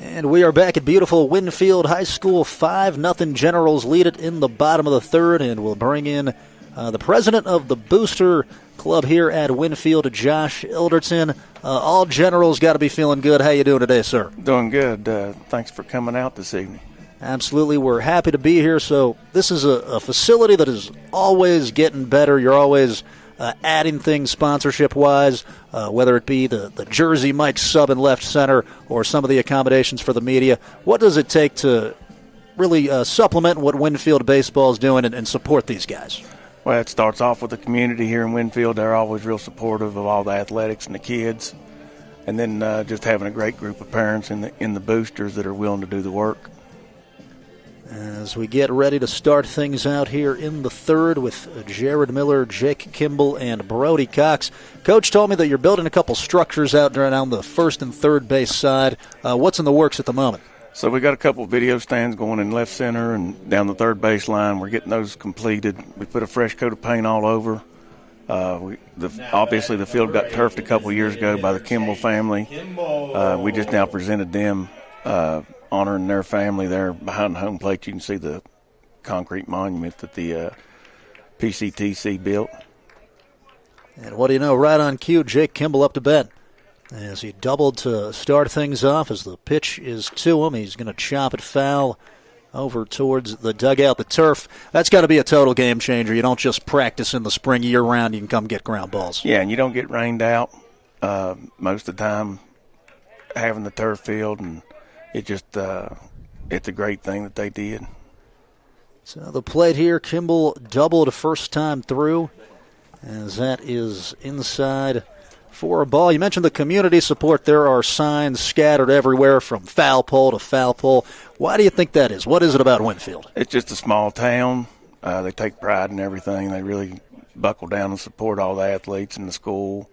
And we are back at beautiful Winfield High School. 5-0 Generals lead it in the bottom of the third, and we'll bring in the president of the Booster Club here at Winfield, Josh Ilderton. All Generals got to be feeling good. How you doing today, sir? Doing good. Thanks for coming out this evening. Absolutely. We're happy to be here. So this is a facility that is always getting better. You're always adding things sponsorship-wise, whether it be the jersey Mike sub in left center or some of the accommodations for the media. What does it take to really supplement what Winfield baseball is doing and support these guys? Well, it starts off with the community here in Winfield. They're always real supportive of all the athletics and the kids. And then just having a great group of parents in the boosters that are willing to do the work. As we get ready to start things out here in the third with Jared Miller, Jake Kimball, and Brody Cox. Coach told me that you're building a couple structures out there on the first and third base side. What's in the works at the moment? So we got a couple of video stands going in left center and down the third base line. We're getting those completed. We put a fresh coat of paint all over. Obviously the field got turfed a couple of years ago by the Kimball family. We just now presented them honoring their family there behind the home plate. You can see the concrete monument that the PCTC built. And what do you know, right on cue, Jake Kimball up to bat. As he doubled to start things off, as the pitch is to him, he's going to chop it foul over towards the dugout, the turf. That's got to be a total game changer. You don't just practice in the spring year-round. You can come get ground balls. Yeah, and you don't get rained out most of the time having the turf field, and it just it's a great thing that they did. So the plate here, Kimball doubled first time through, as that is inside for a ball. You mentioned the community support. There are signs scattered everywhere from foul pole to foul pole. Why do you think that is? What is it about Winfield? It's just a small town. They take pride in everything. They really buckle down and support all the athletes in the school.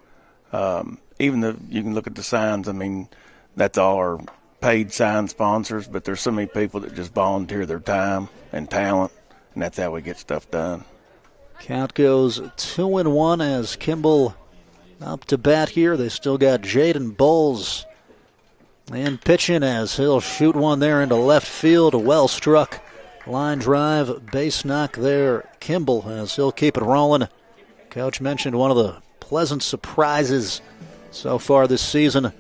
You can look at the signs. I mean, that's all our paid sign sponsors, but there's so many people that just volunteer their time and talent, and that's how we get stuff done. Count goes 2-1 as Kimball up to bat here. They still got Jaden Bowles and pitching as he'll shoot one there into left field. A well struck line drive, base knock there. Kimball as he'll keep it rolling. Coach mentioned one of the pleasant surprises so far this season,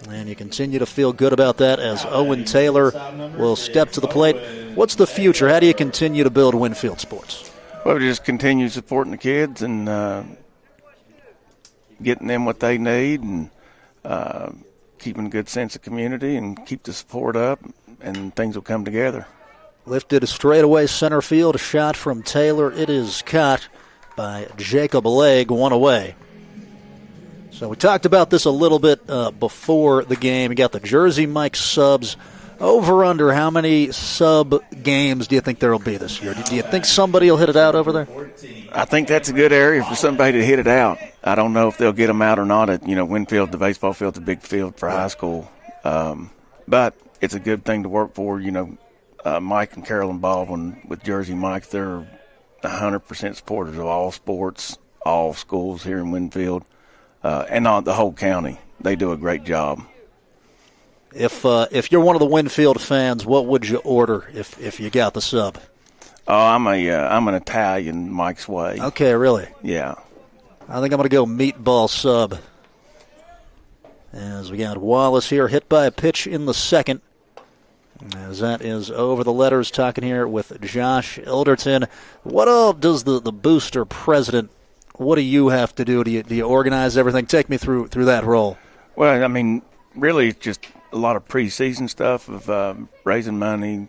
and you continue to feel good about that as Owen Taylor will step to the plate. What's the future? How do you continue to build Winfield sports? Well, we just continue supporting the kids and getting them what they need, and keeping a good sense of community and keep the support up, and things will come together. Lifted straightaway center field, a shot from Taylor. It is caught by Jacob Legg, one away. So we talked about this a little bit before the game. You got the Jersey Mike subs. Over under, how many sub games do you think there will be this year? Do you think somebody will hit it out over there? I think that's a good area for somebody to hit it out. I don't know if they'll get them out or not. At Winfield, the baseball field's a big field for high school, but it's a good thing to work for. Mike and Carolyn Baldwin with Jersey Mike, they're 100% supporters of all sports, all schools here in Winfield, and on the whole county. They do a great job. If you're one of the Winfield fans, what would you order if you got the sub? Oh, I'm an Italian Mike's way. Okay, really? Yeah. I think I'm going to go meatball sub. As we got Wallace here, hit by a pitch in the second. As that is over the letters, talking here with Josh Ilderton. What all does the booster president, what do you have to do? Do you organize everything? Take me through that role. Well, I mean, really it's just a lot of preseason stuff of raising money,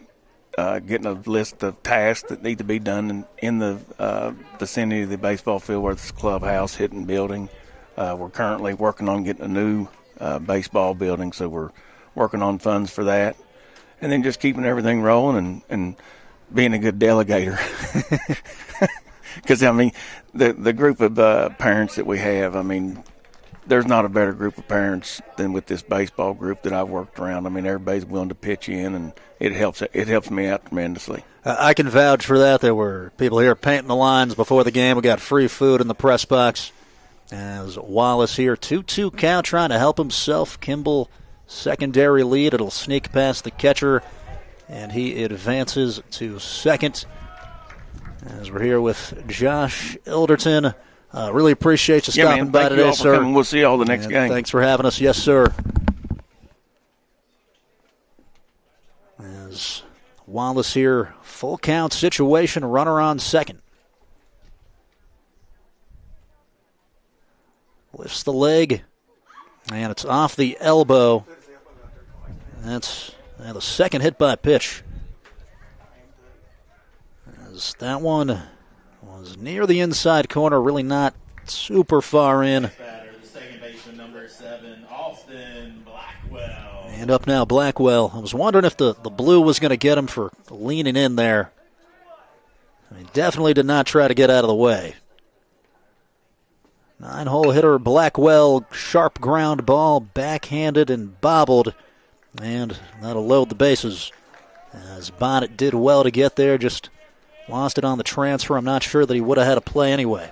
getting a list of tasks that need to be done in the vicinity of the baseball field, where it's clubhouse, hitting building. We're currently working on getting a new baseball building, so we're working on funds for that. And then just keeping everything rolling and being a good delegator. Because, I mean, the group of parents that we have, I mean, there's not a better group of parents than with this baseball group that I've worked around. I mean, everybody's willing to pitch in, and it helps me out tremendously. I can vouch for that. There were people here painting the lines before the game. We got free food in the press box. As Wallace here, 2-2 count, trying to help himself. Kimball, secondary lead. It'll sneak past the catcher, and he advances to second. As we're here with Josh Ilderton. Really appreciate you stopping by today, sir. Coming. We'll see you all the next game. Thanks for having us. Yes, sir. As Wallace here, full count situation, runner on second. Lifts the leg, and it's off the elbow. That's the second hit by pitch as that one was near the inside corner, really not super far in. Batter, the second baseman, number 7, Austin Blackwell. And up now, Blackwell. I was wondering if the blue was going to get him for leaning in there. He definitely did not try to get out of the way. 9-hole hitter Blackwell, sharp ground ball, backhanded and bobbled, and that'll load the bases. As Bonnet did well to get there, just lost it on the transfer. I'm not sure that he would have had a play anyway.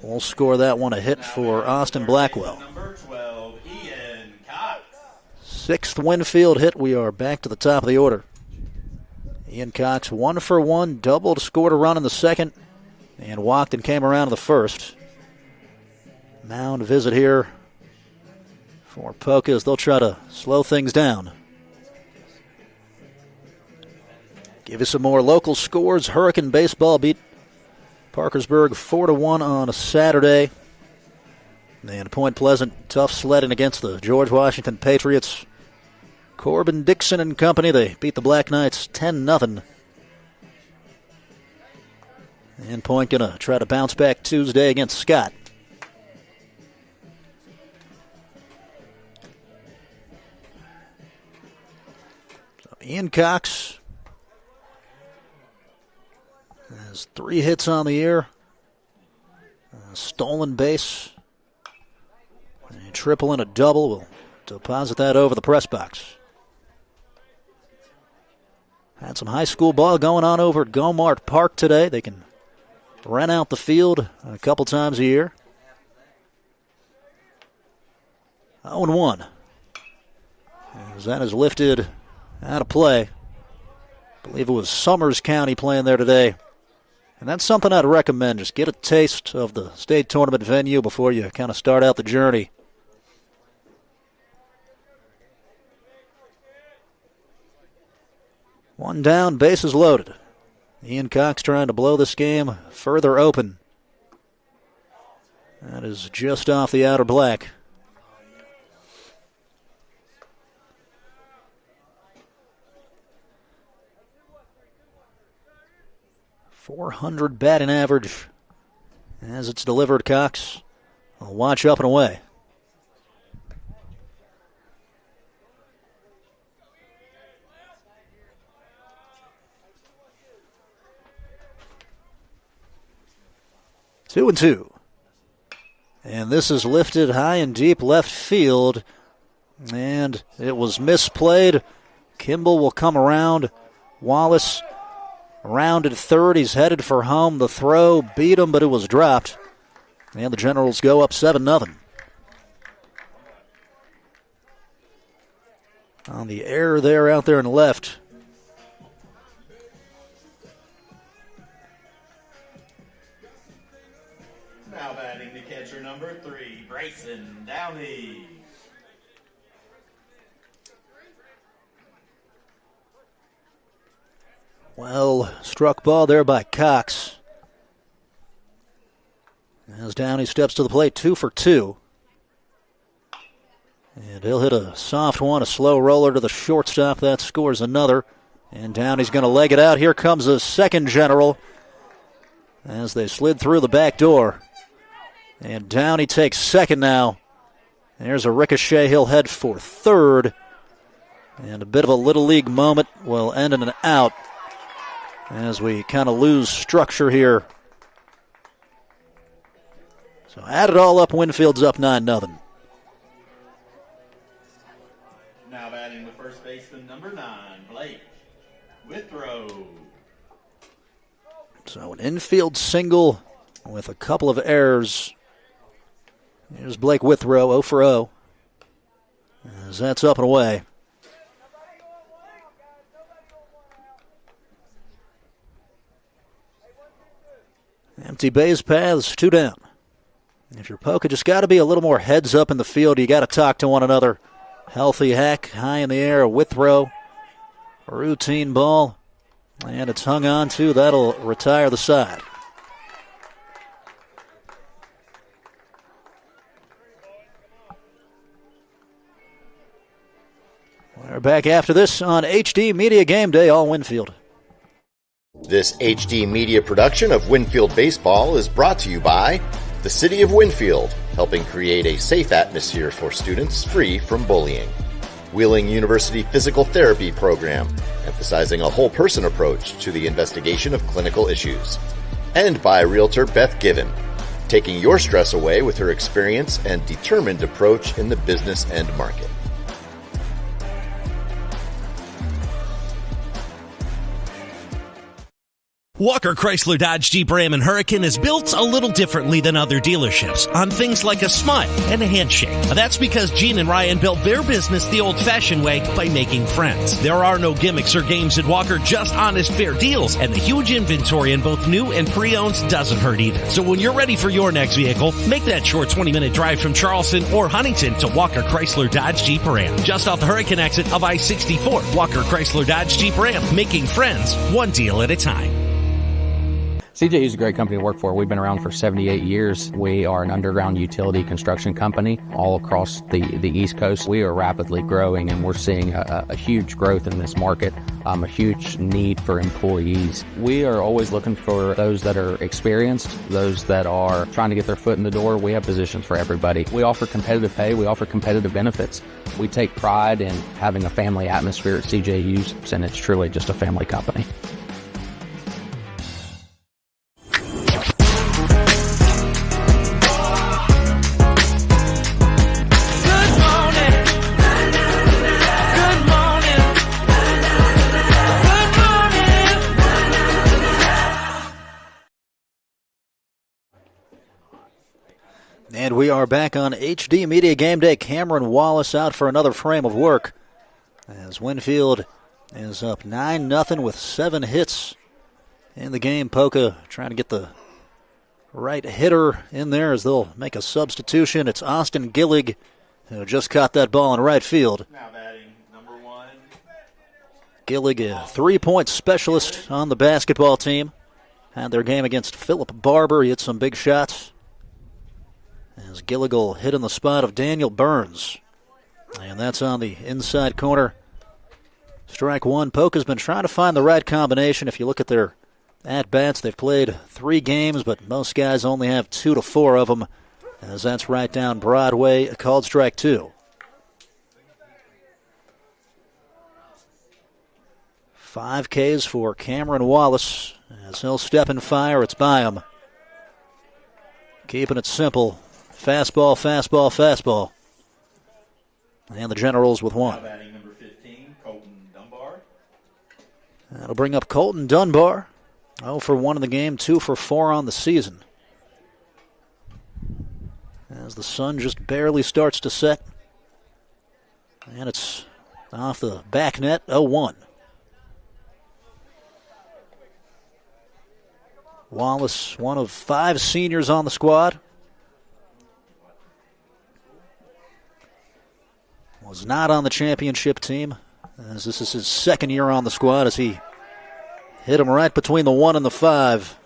We'll score that one a hit for Austin Blackwell. Number 12, Ian Cox. 6th Winfield hit. We are back to the top of the order. Ian Cox 1 for 1, doubled, scored a run in the second, and walked and came around in the first. Mound visit here for Poca as they'll try to slow things down. Give you some more local scores. Hurricane baseball beat Parkersburg 4-1 on a Saturday. And Point Pleasant, tough sledding against the George Washington Patriots. Corbin Dixon and company, they beat the Black Knights 10-0. And Point going to try to bounce back Tuesday against Scott. So Ian Cox has 3 hits on the year. A stolen base. A triple and a double. We'll deposit that over the press box. Had some high school ball going on over at Gomart Park today. They can rent out the field a couple times a year. 0-1. As that is lifted out of play. I believe it was Summers County playing there today. And that's something I'd recommend. Just get a taste of the state tournament venue before you kind of start out the journey. One down, bases loaded. Ian Cox trying to blow this game further open. That is just off the outer black. .400 batting average as it's delivered. Cox will watch up and away. Two and two. And this is lifted high and deep left field. And it was misplayed. Kimball will come around. Wallace rounded third. He's headed for home. The throw beat him, but it was dropped. And the Generals go up 7-0. On the error there out there in left. Now batting the catcher, number 3, Bryson Downey. Well, struck ball there by Cox. As Downey steps to the plate, 2 for 2. And he'll hit a soft one, a slow roller to the shortstop. That scores another. And Downey's going to leg it out. Here comes a second General as they slid through the back door. And Downey takes second now. There's a ricochet. He'll head for third. And a bit of a little league moment will end in an out as we kind of lose structure here. So add it all up, Winfield's up 9-0. Now batting the first baseman, number 9, Blake Withrow. So an infield single with a couple of errors. Here's Blake Withrow, 0 for 0. As that's up and away. Empty base paths, 2 down. If you're Poca, just got to be a little more heads up in the field. You got to talk to one another. Healthy hack, high in the air, a Withrow. A routine ball. And it's hung on to. That'll retire the side. We're back after this on HD Media Game Day, all Winfield. This HD Media production of Winfield Baseball is brought to you by the City of Winfield, helping create a safe atmosphere for students free from bullying. Wheeling University Physical Therapy Program, emphasizing a whole person approach to the investigation of clinical issues. And by Realtor Beth Given, taking your stress away with her experience and determined approach in the business end market. Walker Chrysler Dodge Jeep Ram and Hurricane is built a little differently than other dealerships on things like a smile and a handshake. That's because Gene and Ryan built their business the old-fashioned way by making friends. There are no gimmicks or games at Walker, just honest, fair deals, and the huge inventory in both new and pre-owns doesn't hurt either. So when you're ready for your next vehicle, make that short 20-minute drive from Charleston or Huntington to Walker Chrysler Dodge Jeep Ram. Just off the Hurricane exit of I-64, Walker Chrysler Dodge Jeep Ram, making friends one deal at a time. CJU is a great company to work for. We've been around for 78 years. We are an underground utility construction company all across the East Coast. We are rapidly growing, and we're seeing a huge growth in this market, a huge need for employees. We are always looking for those that are experienced, those that are trying to get their foot in the door. We have positions for everybody. We offer competitive pay. We offer competitive benefits. We take pride in having a family atmosphere at CJU's, and it's truly just a family company. And we are back on HD Media Game Day. Cameron Wallace out for another frame of work as Winfield is up 9-0 with 7 hits in the game. Poca trying to get the right hitter in there as they'll make a substitution. It's Austin Gillig who just caught that ball in right field. Now batting number 1. Gillig, a 3-point specialist on the basketball team. Had their game against Philip Barber. He hit some big shots. As Gilligal hit in the spot of Daniel Burns. And that's on the inside corner. Strike one. Poca's been trying to find the right combination. If you look at their at-bats, they've played 3 games, but most guys only have 2 to 4 of them, as that's right down Broadway, called strike 2. 5 Ks for Cameron Wallace. As he'll step and fire, it's by him. Keeping it simple. Fastball, fastball, fastball. And the Generals with 1. Now batting number 15, Colton Dunbar. That'll bring up Colton Dunbar. 0 for 1 in the game, 2 for 4 on the season. As the sun just barely starts to set. And it's off the back net, 0-1. Wallace, one of 5 seniors on the squad. Was not on the championship team, as this is his second year on the squad, as he hit him right between the 1 and the 5.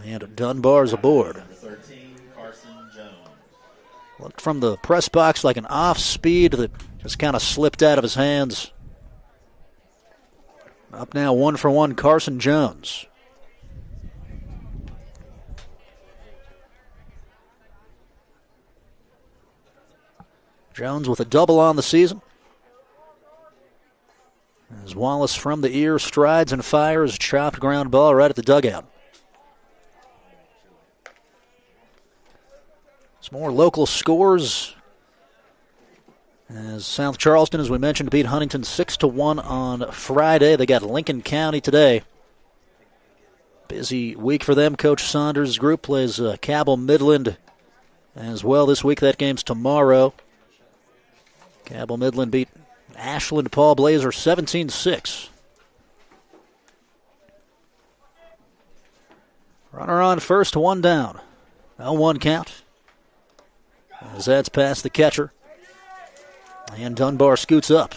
And Dunbar's aboard. Number 13, Carson Jones. Looked from the press box like an off speed that just kind of slipped out of his hands. Up now 1 for 1, Carson Jones. Jones with a double on the season. As Wallace from the ear strides and fires, chopped ground ball right at the dugout. Some more local scores. As South Charleston, as we mentioned, beat Huntington 6-1 on Friday. They got Lincoln County today. Busy week for them. Coach Saunders' group plays Cabell Midland as well this week. That game's tomorrow. Cabell Midland beat Ashland Paul Blazer 17-6. Runner on first, 1 down. 0-1 count. As that's past the catcher. And Dunbar scoots up.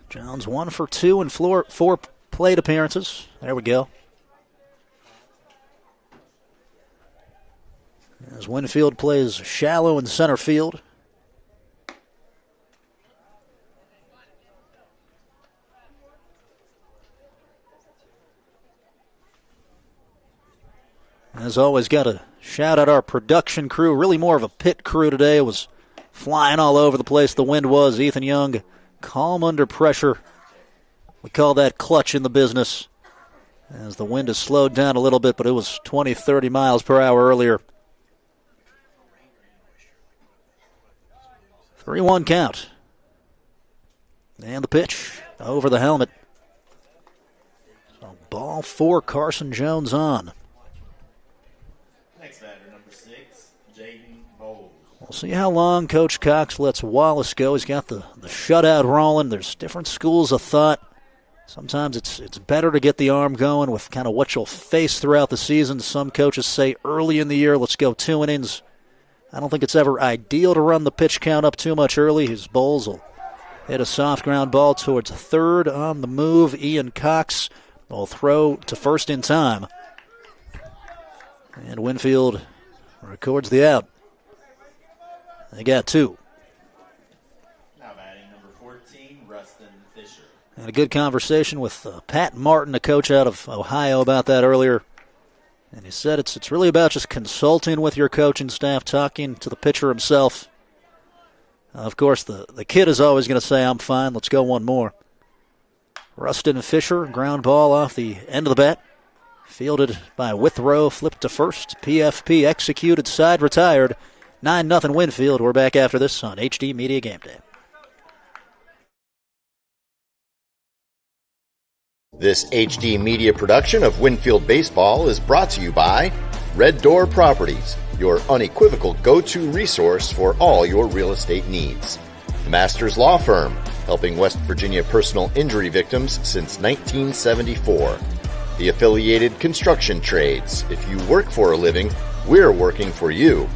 Jones 1 for 2 in 4 plate appearances. There we go. Winfield plays shallow in center field. As always, got to shout out our production crew. Really more of a pit crew today. It was flying all over the place. The wind was. Ethan Young, calm under pressure. We call that clutch in the business. As the wind has slowed down a little bit, but it was 20, 30 miles per hour earlier. 3-1 count. And the pitch over the helmet. So ball 4, Carson Jones on. Next batter, number 6, Jaden Bowles. We'll see how long Coach Cox lets Wallace go. He's got the shutout rolling. There's different schools of thought. Sometimes it's better to get the arm going with kind of what you'll face throughout the season. Some coaches say early in the year, let's go 2 innings. I don't think it's ever ideal to run the pitch count up too much early. His Bowles will hit a soft ground ball towards third on the move. Ian Cox will throw to first in time. And Winfield records the out. They got 2. Now batting number 14, Rustin Fisher. Had a good conversation with Pat Martin, a coach out of Ohio, about that earlier. And he said it's really about just consulting with your coaching staff, talking to the pitcher himself. Of course, the kid is always going to say, I'm fine, let's go one more. Rustin Fisher, ground ball off the end of the bat. Fielded by Withrow, flipped to first. PFP executed, side retired. 9-0 Winfield. We're back after this on HD Media Game Day. This HD Media production of Winfield Baseball is brought to you by Red Door Properties, your unequivocal go-to resource for all your real estate needs. The Masters Law Firm, helping West Virginia personal injury victims since 1974. The Affiliated Construction Trades. If you work for a living, we're working for you.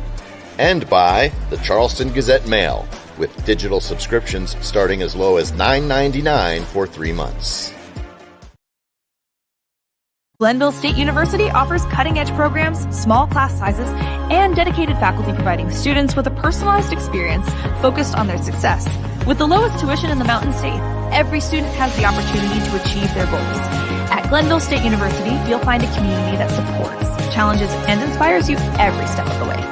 And by the Charleston Gazette Mail, with digital subscriptions starting as low as $9.99 for 3 months. Glenville State University offers cutting-edge programs, small class sizes, and dedicated faculty providing students with a personalized experience focused on their success. With the lowest tuition in the Mountain State, every student has the opportunity to achieve their goals. At Glenville State University, you'll find a community that supports, challenges, and inspires you every step of the way.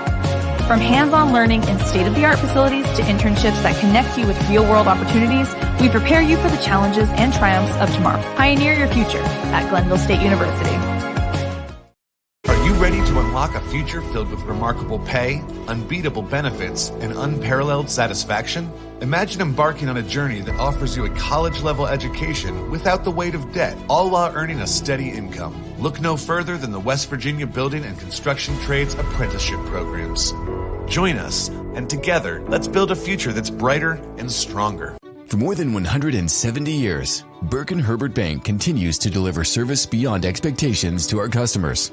From hands-on learning in state-of-the-art facilities to internships that connect you with real-world opportunities, we prepare you for the challenges and triumphs of tomorrow. Pioneer your future at Glenville State University. Are you ready to unlock a future filled with remarkable pay, unbeatable benefits, and unparalleled satisfaction? Imagine embarking on a journey that offers you a college-level education without the weight of debt, all while earning a steady income. Look no further than the West Virginia Building and Construction Trades Apprenticeship Programs. Join us, and together, let's build a future that's brighter and stronger. For more than 170 years, Burke & Herbert Bank continues to deliver service beyond expectations to our customers.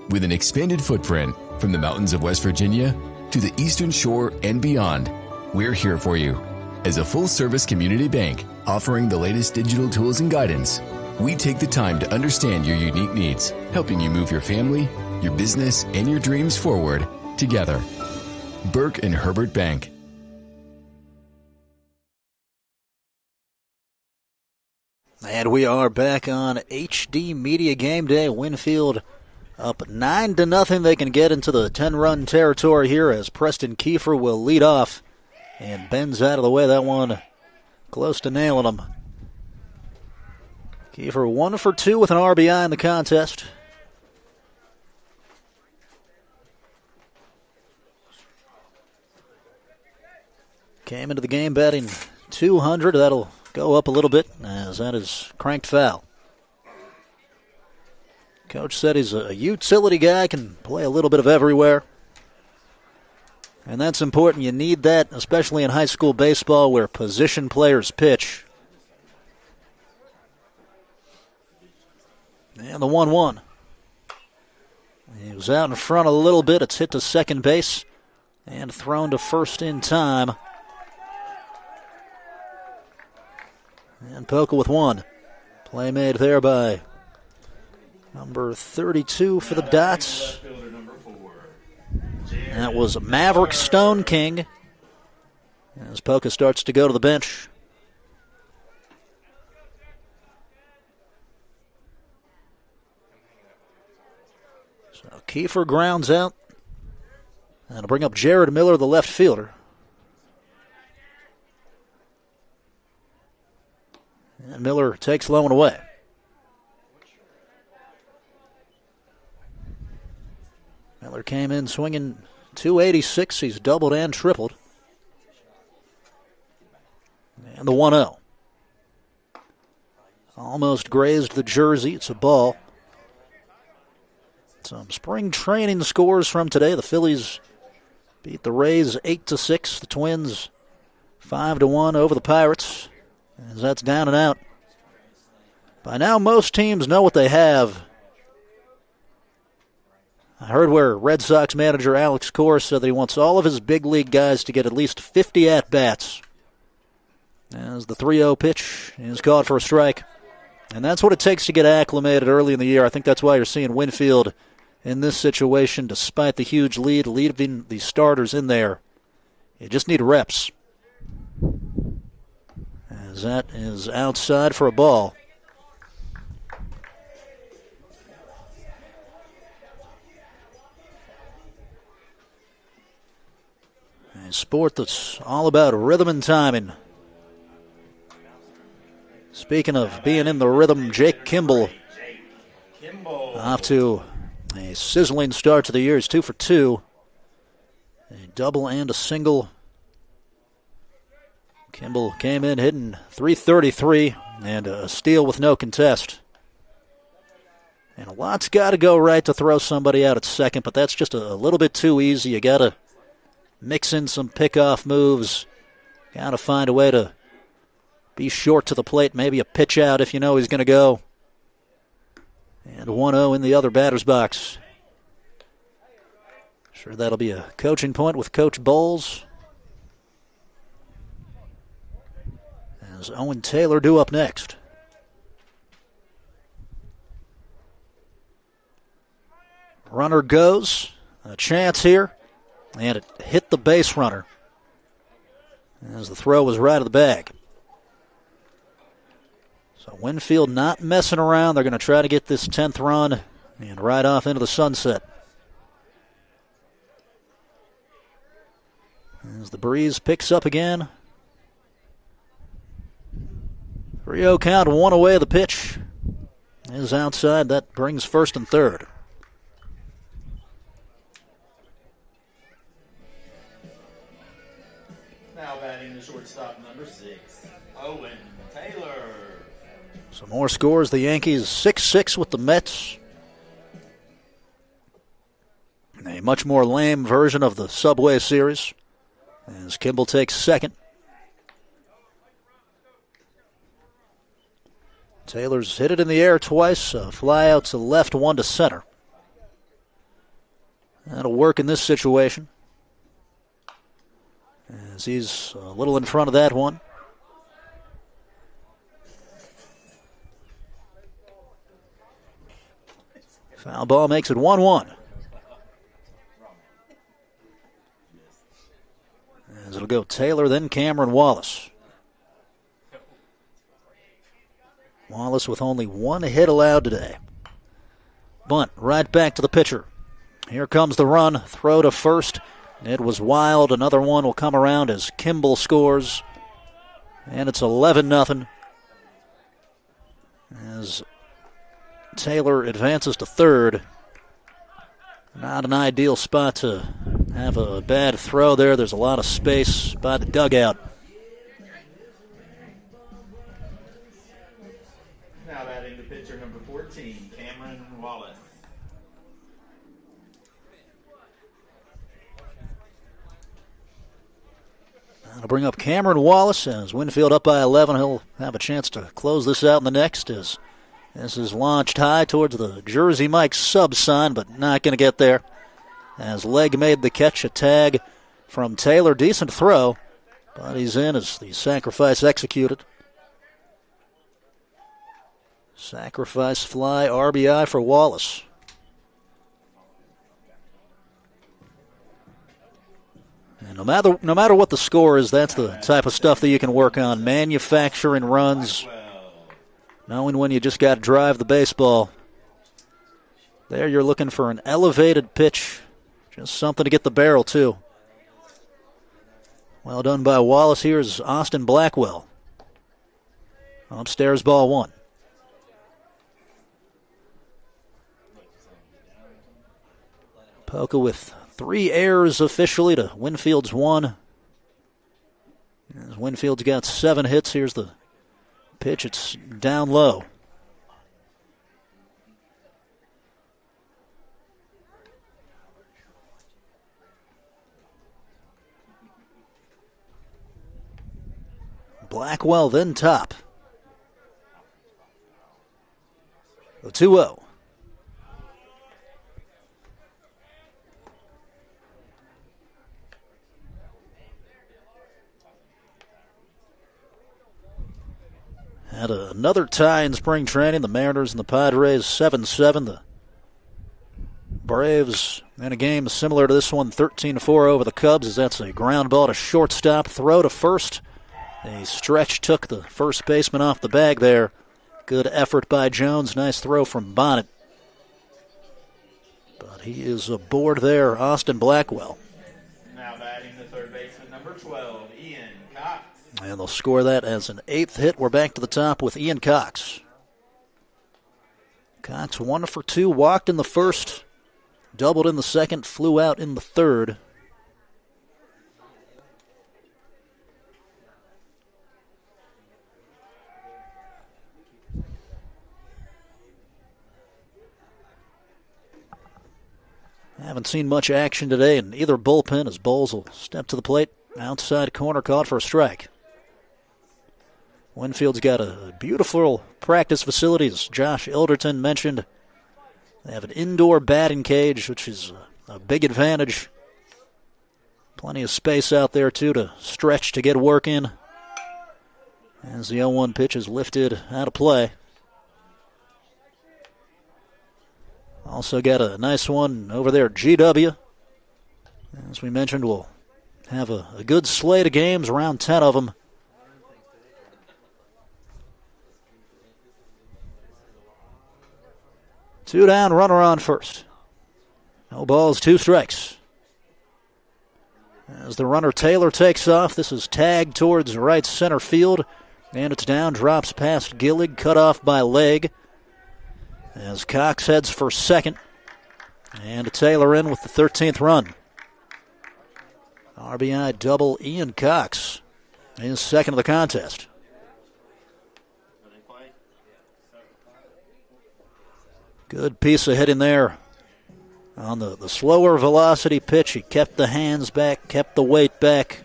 With an expanded footprint from the mountains of West Virginia to the Eastern Shore and beyond, we're here for you. As a full-service community bank offering the latest digital tools and guidance, we take the time to understand your unique needs, helping you move your family, your business, and your dreams forward together. Burke & Herbert Bank. And we are back on HD Media Game Day. Winfield up 9-0. They can get into the 10-run territory here as Preston Kiefer will lead off and bends out of the way. That one close to nailing him. Kiefer 1 for 2 with an RBI in the contest. Came into the game batting .200. That'll go up a little bit as that is cranked foul. Coach said he's a utility guy, can play a little bit of everywhere. And that's important. You need that, especially in high school baseball where position players pitch. And the 1-1. He was out in front a little bit. It's hit to second base and thrown to first in time. And Poca with 1. Play made there by number 32 for the Dots. Number 4, Jalen That was Maverick Stone King as Poca starts to go to the bench. So Kiefer grounds out. That'll bring up Jared Miller, the left fielder. And Miller takes low and away. Miller came in swinging 286. He's doubled and tripled. And the 1-0. Almost grazed the jersey. It's a ball. Some spring training scores from today. The Phillies beat the Rays 8-6. The Twins 5-1 over the Pirates. As that's down and out. By now, most teams know what they have. I heard where Red Sox manager Alex Cora said that he wants all of his big league guys to get at least 50 at-bats. As the 3-0 pitch is caught for a strike. And that's what it takes to get acclimated early in the year. I think that's why you're seeing Winfield in this situation, despite the huge lead, leaving the starters in there. You just need reps. As that is outside for a ball. A sport that's all about rhythm and timing. Speaking of being in the rhythm, Jake Kimball off to a sizzling start to the year. He's 2 for 2. A double and a single. Kimball came in hitting .333 and a steal with no contest. And a lot's got to go right to throw somebody out at second, but that's just a little bit too easy. You got to mix in some pickoff moves. Got to find a way to be short to the plate, maybe a pitch out if you know he's going to go. And 1-0 in the other batter's box. Sure that'll be a coaching point with Coach Bowles. As Owen Taylor due up next. Runner goes. A chance here. And it hit the base runner. As the throw was right of the bag. So Winfield not messing around. They're going to try to get this 10th run and ride off into the sunset. As the breeze picks up again. 3-0 count, 1 away. The pitch is outside. That brings first and third. Now batting the shortstop, number 6, Owen Taylor. Some more scores. The Yankees 6-6 with the Mets. A much more lame version of the Subway Series. As Kimball takes second. Taylor's hit it in the air twice. A fly out to left, one to center. That'll work in this situation. As he's a little in front of that one. Foul ball makes it 1-1. As it'll go Taylor, then Cameron Wallace. Wallace with only one hit allowed today. Bunt right back to the pitcher. Here comes the run. Throw to first. It was wild. Another one will come around as Kimball scores. And it's 11-0. As Taylor advances to third. Not an ideal spot to have a bad throw there. There's a lot of space by the dugout. Now batting the pitcher, number 14, Cameron Wallace. That'll bring up Cameron Wallace. As Winfield up by 11, he'll have a chance to close this out in the next. As this is launched high towards the Jersey Mike sub sign, but not going to get there. As Leg made the catch, a tag from Taylor. Decent throw, but he's in as the sacrifice executed. Sacrifice fly, RBI for Wallace. And no matter what the score is, that's the type of stuff that you can work on. Manufacturing runs, knowing when you just got to drive the baseball. There you're looking for an elevated pitch. Just something to get the barrel, too. Well done by Wallace. Here's Austin Blackwell. Upstairs, ball one. Poca with 3 errors officially to Winfield's 1. As Winfield's got 7 hits. Here's the pitch. It's down low. Blackwell then top. The 2-0. Had another tie in spring training. The Mariners and the Padres 7-7. The Braves in a game similar to this one, 13-4 over the Cubs, as that's a ground ball to shortstop, throw to first. A stretch took the first baseman off the bag there. Good effort by Jones. Nice throw from Bonnet. But he is aboard there, Austin Blackwell. Now batting the third baseman, number 12, Ian Cox. And they'll score that as an 8th hit. We're back to the top with Ian Cox. Cox 1 for 2, walked in the first, doubled in the second, flew out in the third. Haven't seen much action today in either bullpen as Bowles will step to the plate. Outside corner, caught for a strike. Winfield's got a beautiful practice facility, as Josh Ilderton mentioned. They have an indoor batting cage, which is a big advantage. Plenty of space out there, too, to stretch to get work in. As the 0-1 pitch is lifted out of play. Also got a nice one over there at GW. As we mentioned, we'll have a good slate of games, around 10 of them. Two down, runner on first. No balls, 2 strikes. As the runner Taylor takes off, this is tagged towards right center field. And it's down, drops past Gillig, cut off by Legg. As Cox heads for second. And Taylor in with the 13th run. RBI double Ian Cox. His second of the contest. Good piece of hitting there. On the slower velocity pitch, he kept the hands back, kept the weight back,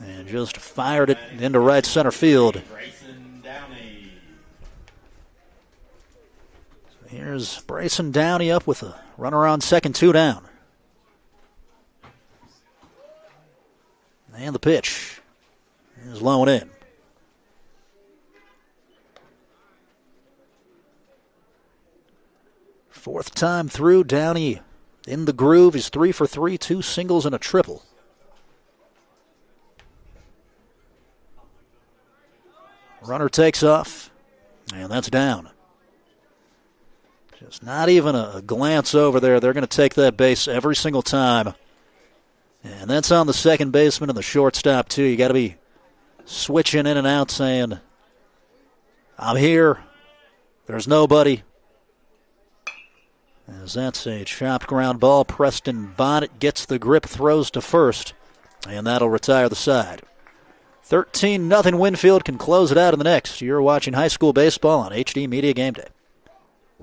and just fired it into right center field. Here's Brayson Downey up with a runner on second, 2 down. And the pitch is low and in. Fourth time through, Downey in the groove. He's 3 for 3, 2 singles and a triple. Runner takes off, and that's down. Just not even a glance over there. They're going to take that base every single time. And that's on the second baseman and the shortstop, too. You got to be switching in and out saying, I'm here. There's nobody. As that's a chopped ground ball. Preston Bonnet gets the grip, throws to first, and that'll retire the side. 13-0 Winfield can close it out in the next. You're watching high school baseball on HD Media Game Day.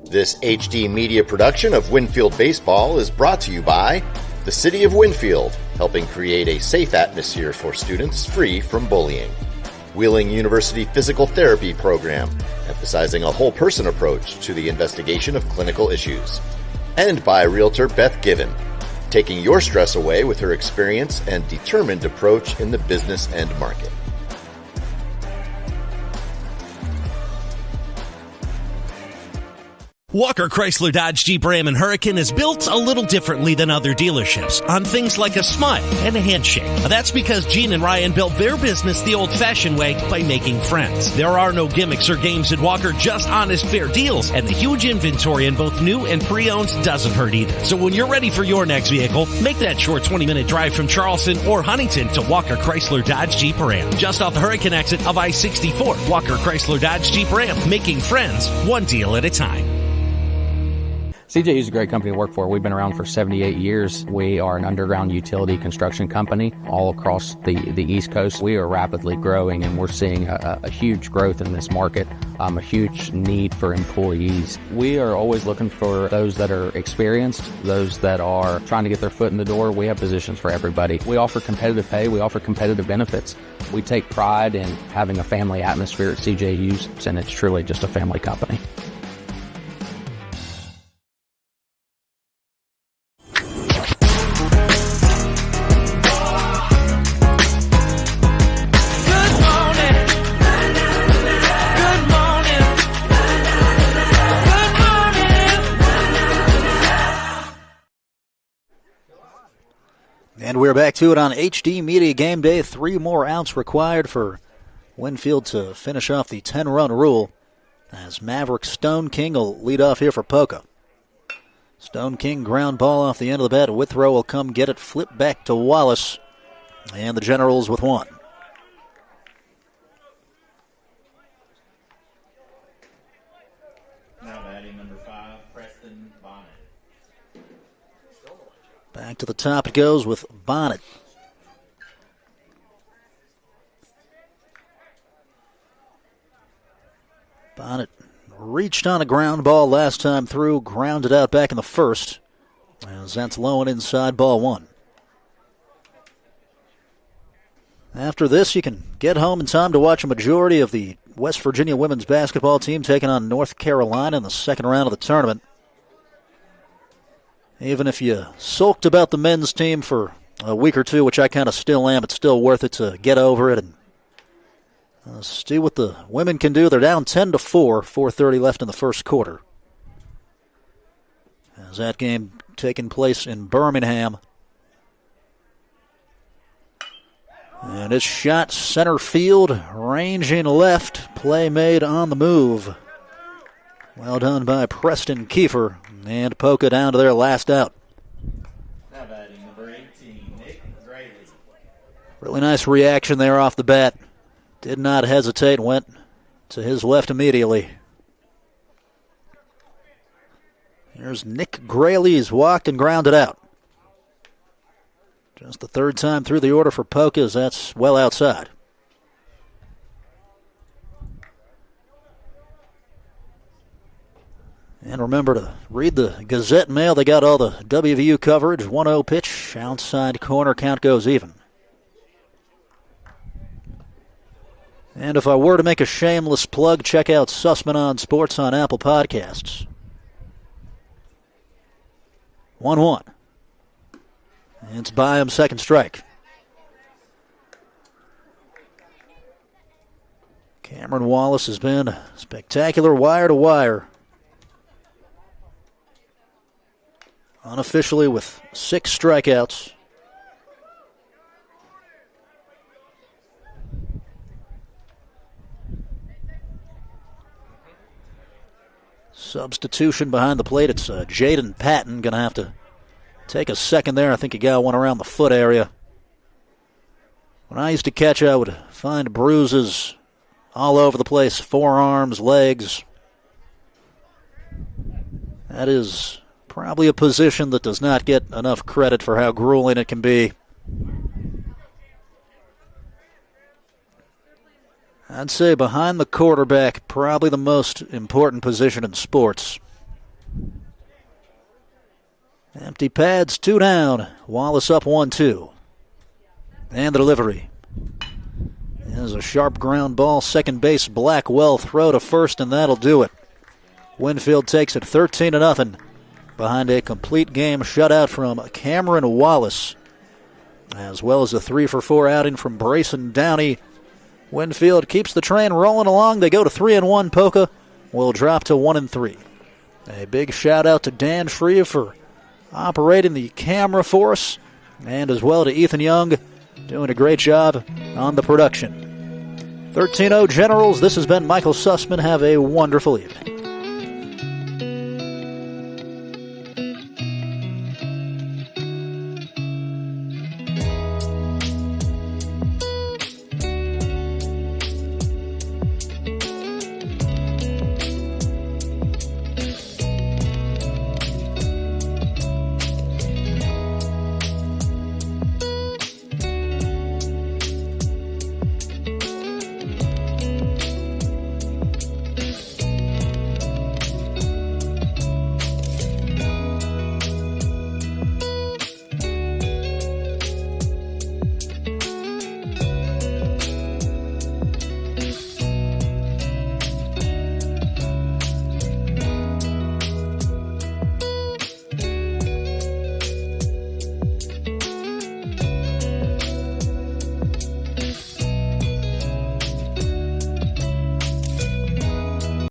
This HD Media production of Winfield Baseball is brought to you by the City of Winfield, helping create a safe atmosphere for students free from bullying. Wheeling University Physical Therapy Program, emphasizing a whole person approach to the investigation of clinical issues. And by Realtor Beth Given, taking your stress away with her experience and determined approach in the business end market. Walker Chrysler Dodge Jeep Ram and Hurricane is built a little differently than other dealerships on things like a smile and a handshake. That's because Gene and Ryan built their business the old-fashioned way by making friends. There are no gimmicks or games at Walker, just honest, fair deals, and the huge inventory in both new and pre-owned doesn't hurt either. So when you're ready for your next vehicle, make that short 20-minute drive from Charleston or Huntington to Walker Chrysler Dodge Jeep Ram. Just off the Hurricane exit of I-64, Walker Chrysler Dodge Jeep Ram, making friends one deal at a time. CJU is a great company to work for. We've been around for 78 years. We are an underground utility construction company all across the East Coast. We are rapidly growing, and we're seeing a huge growth in this market, a huge need for employees. We are always looking for those that are experienced, those that are trying to get their foot in the door. We have positions for everybody. We offer competitive pay. We offer competitive benefits. We take pride in having a family atmosphere at CJU's, and it's truly just a family company. And we're back to it on HD Media Game Day. 3 more outs required for Winfield to finish off the 10-run rule, as Maverick Stone King will lead off here for Poca. Stone King ground ball off the end of the bat. Withrow will come get it, flip back to Wallace, and the Generals with 1. Now batting number 5, Preston Bonnet. Back to the top it goes with Bonnet. Bonnet reached on a ground ball last time through, grounded out back in the first, as that's low and inside, ball 1. After this, you can get home in time to watch a majority of the West Virginia women's basketball team taking on North Carolina in the second round of the tournament. Even if you sulked about the men's team for a week or two, which I kind of still am, it's still worth it to get over it and see what the women can do. They're down 10-4, 4:30 left in the first quarter. As that game taking place in Birmingham. And it's shot center field, ranging left, play made on the move. Well done by Preston Kiefer, and Poca down to their last out. Now batting number 18, Nick Grayley. Really nice reaction there off the bat. Did not hesitate, went to his left immediately. Here's Nick Grayley. He's walked and grounded out. Just the third time through the order for Poca, as that's well outside. And remember to read the Gazette Mail. They got all the WVU coverage. 1-0 pitch, outside corner, count goes even. And if I were to make a shameless plug, check out Sussman on Sports on Apple Podcasts. 1-1. It's by him, second strike. Cameron Wallace has been spectacular wire to wire. Unofficially with 6 strikeouts. Substitution behind the plate. It's Jaden Patton going to have to take a second there. I think he got one around the foot area. When I used to catch, I would find bruises all over the place, forearms, legs. That is probably a position that does not get enough credit for how grueling it can be. I'd say behind the quarterback, probably the most important position in sports. Empty pads, 2 down. Wallace up 1-2. And the delivery. There's a sharp ground ball. Second base, Blackwell throw to first, and that'll do it. Winfield takes it 13-0 behind a complete game shutout from Cameron Wallace, as well as a 3-for-4 outing from Brayson Downey. Winfield keeps the train rolling along. They go to 3-1. Poca will drop to 1-3. A big shout out to Dan Shreeve for operating the camera for us, and as well to Ethan Young doing a great job on the production. 13-0 Generals, this has been Michael Sussman. Have a wonderful evening.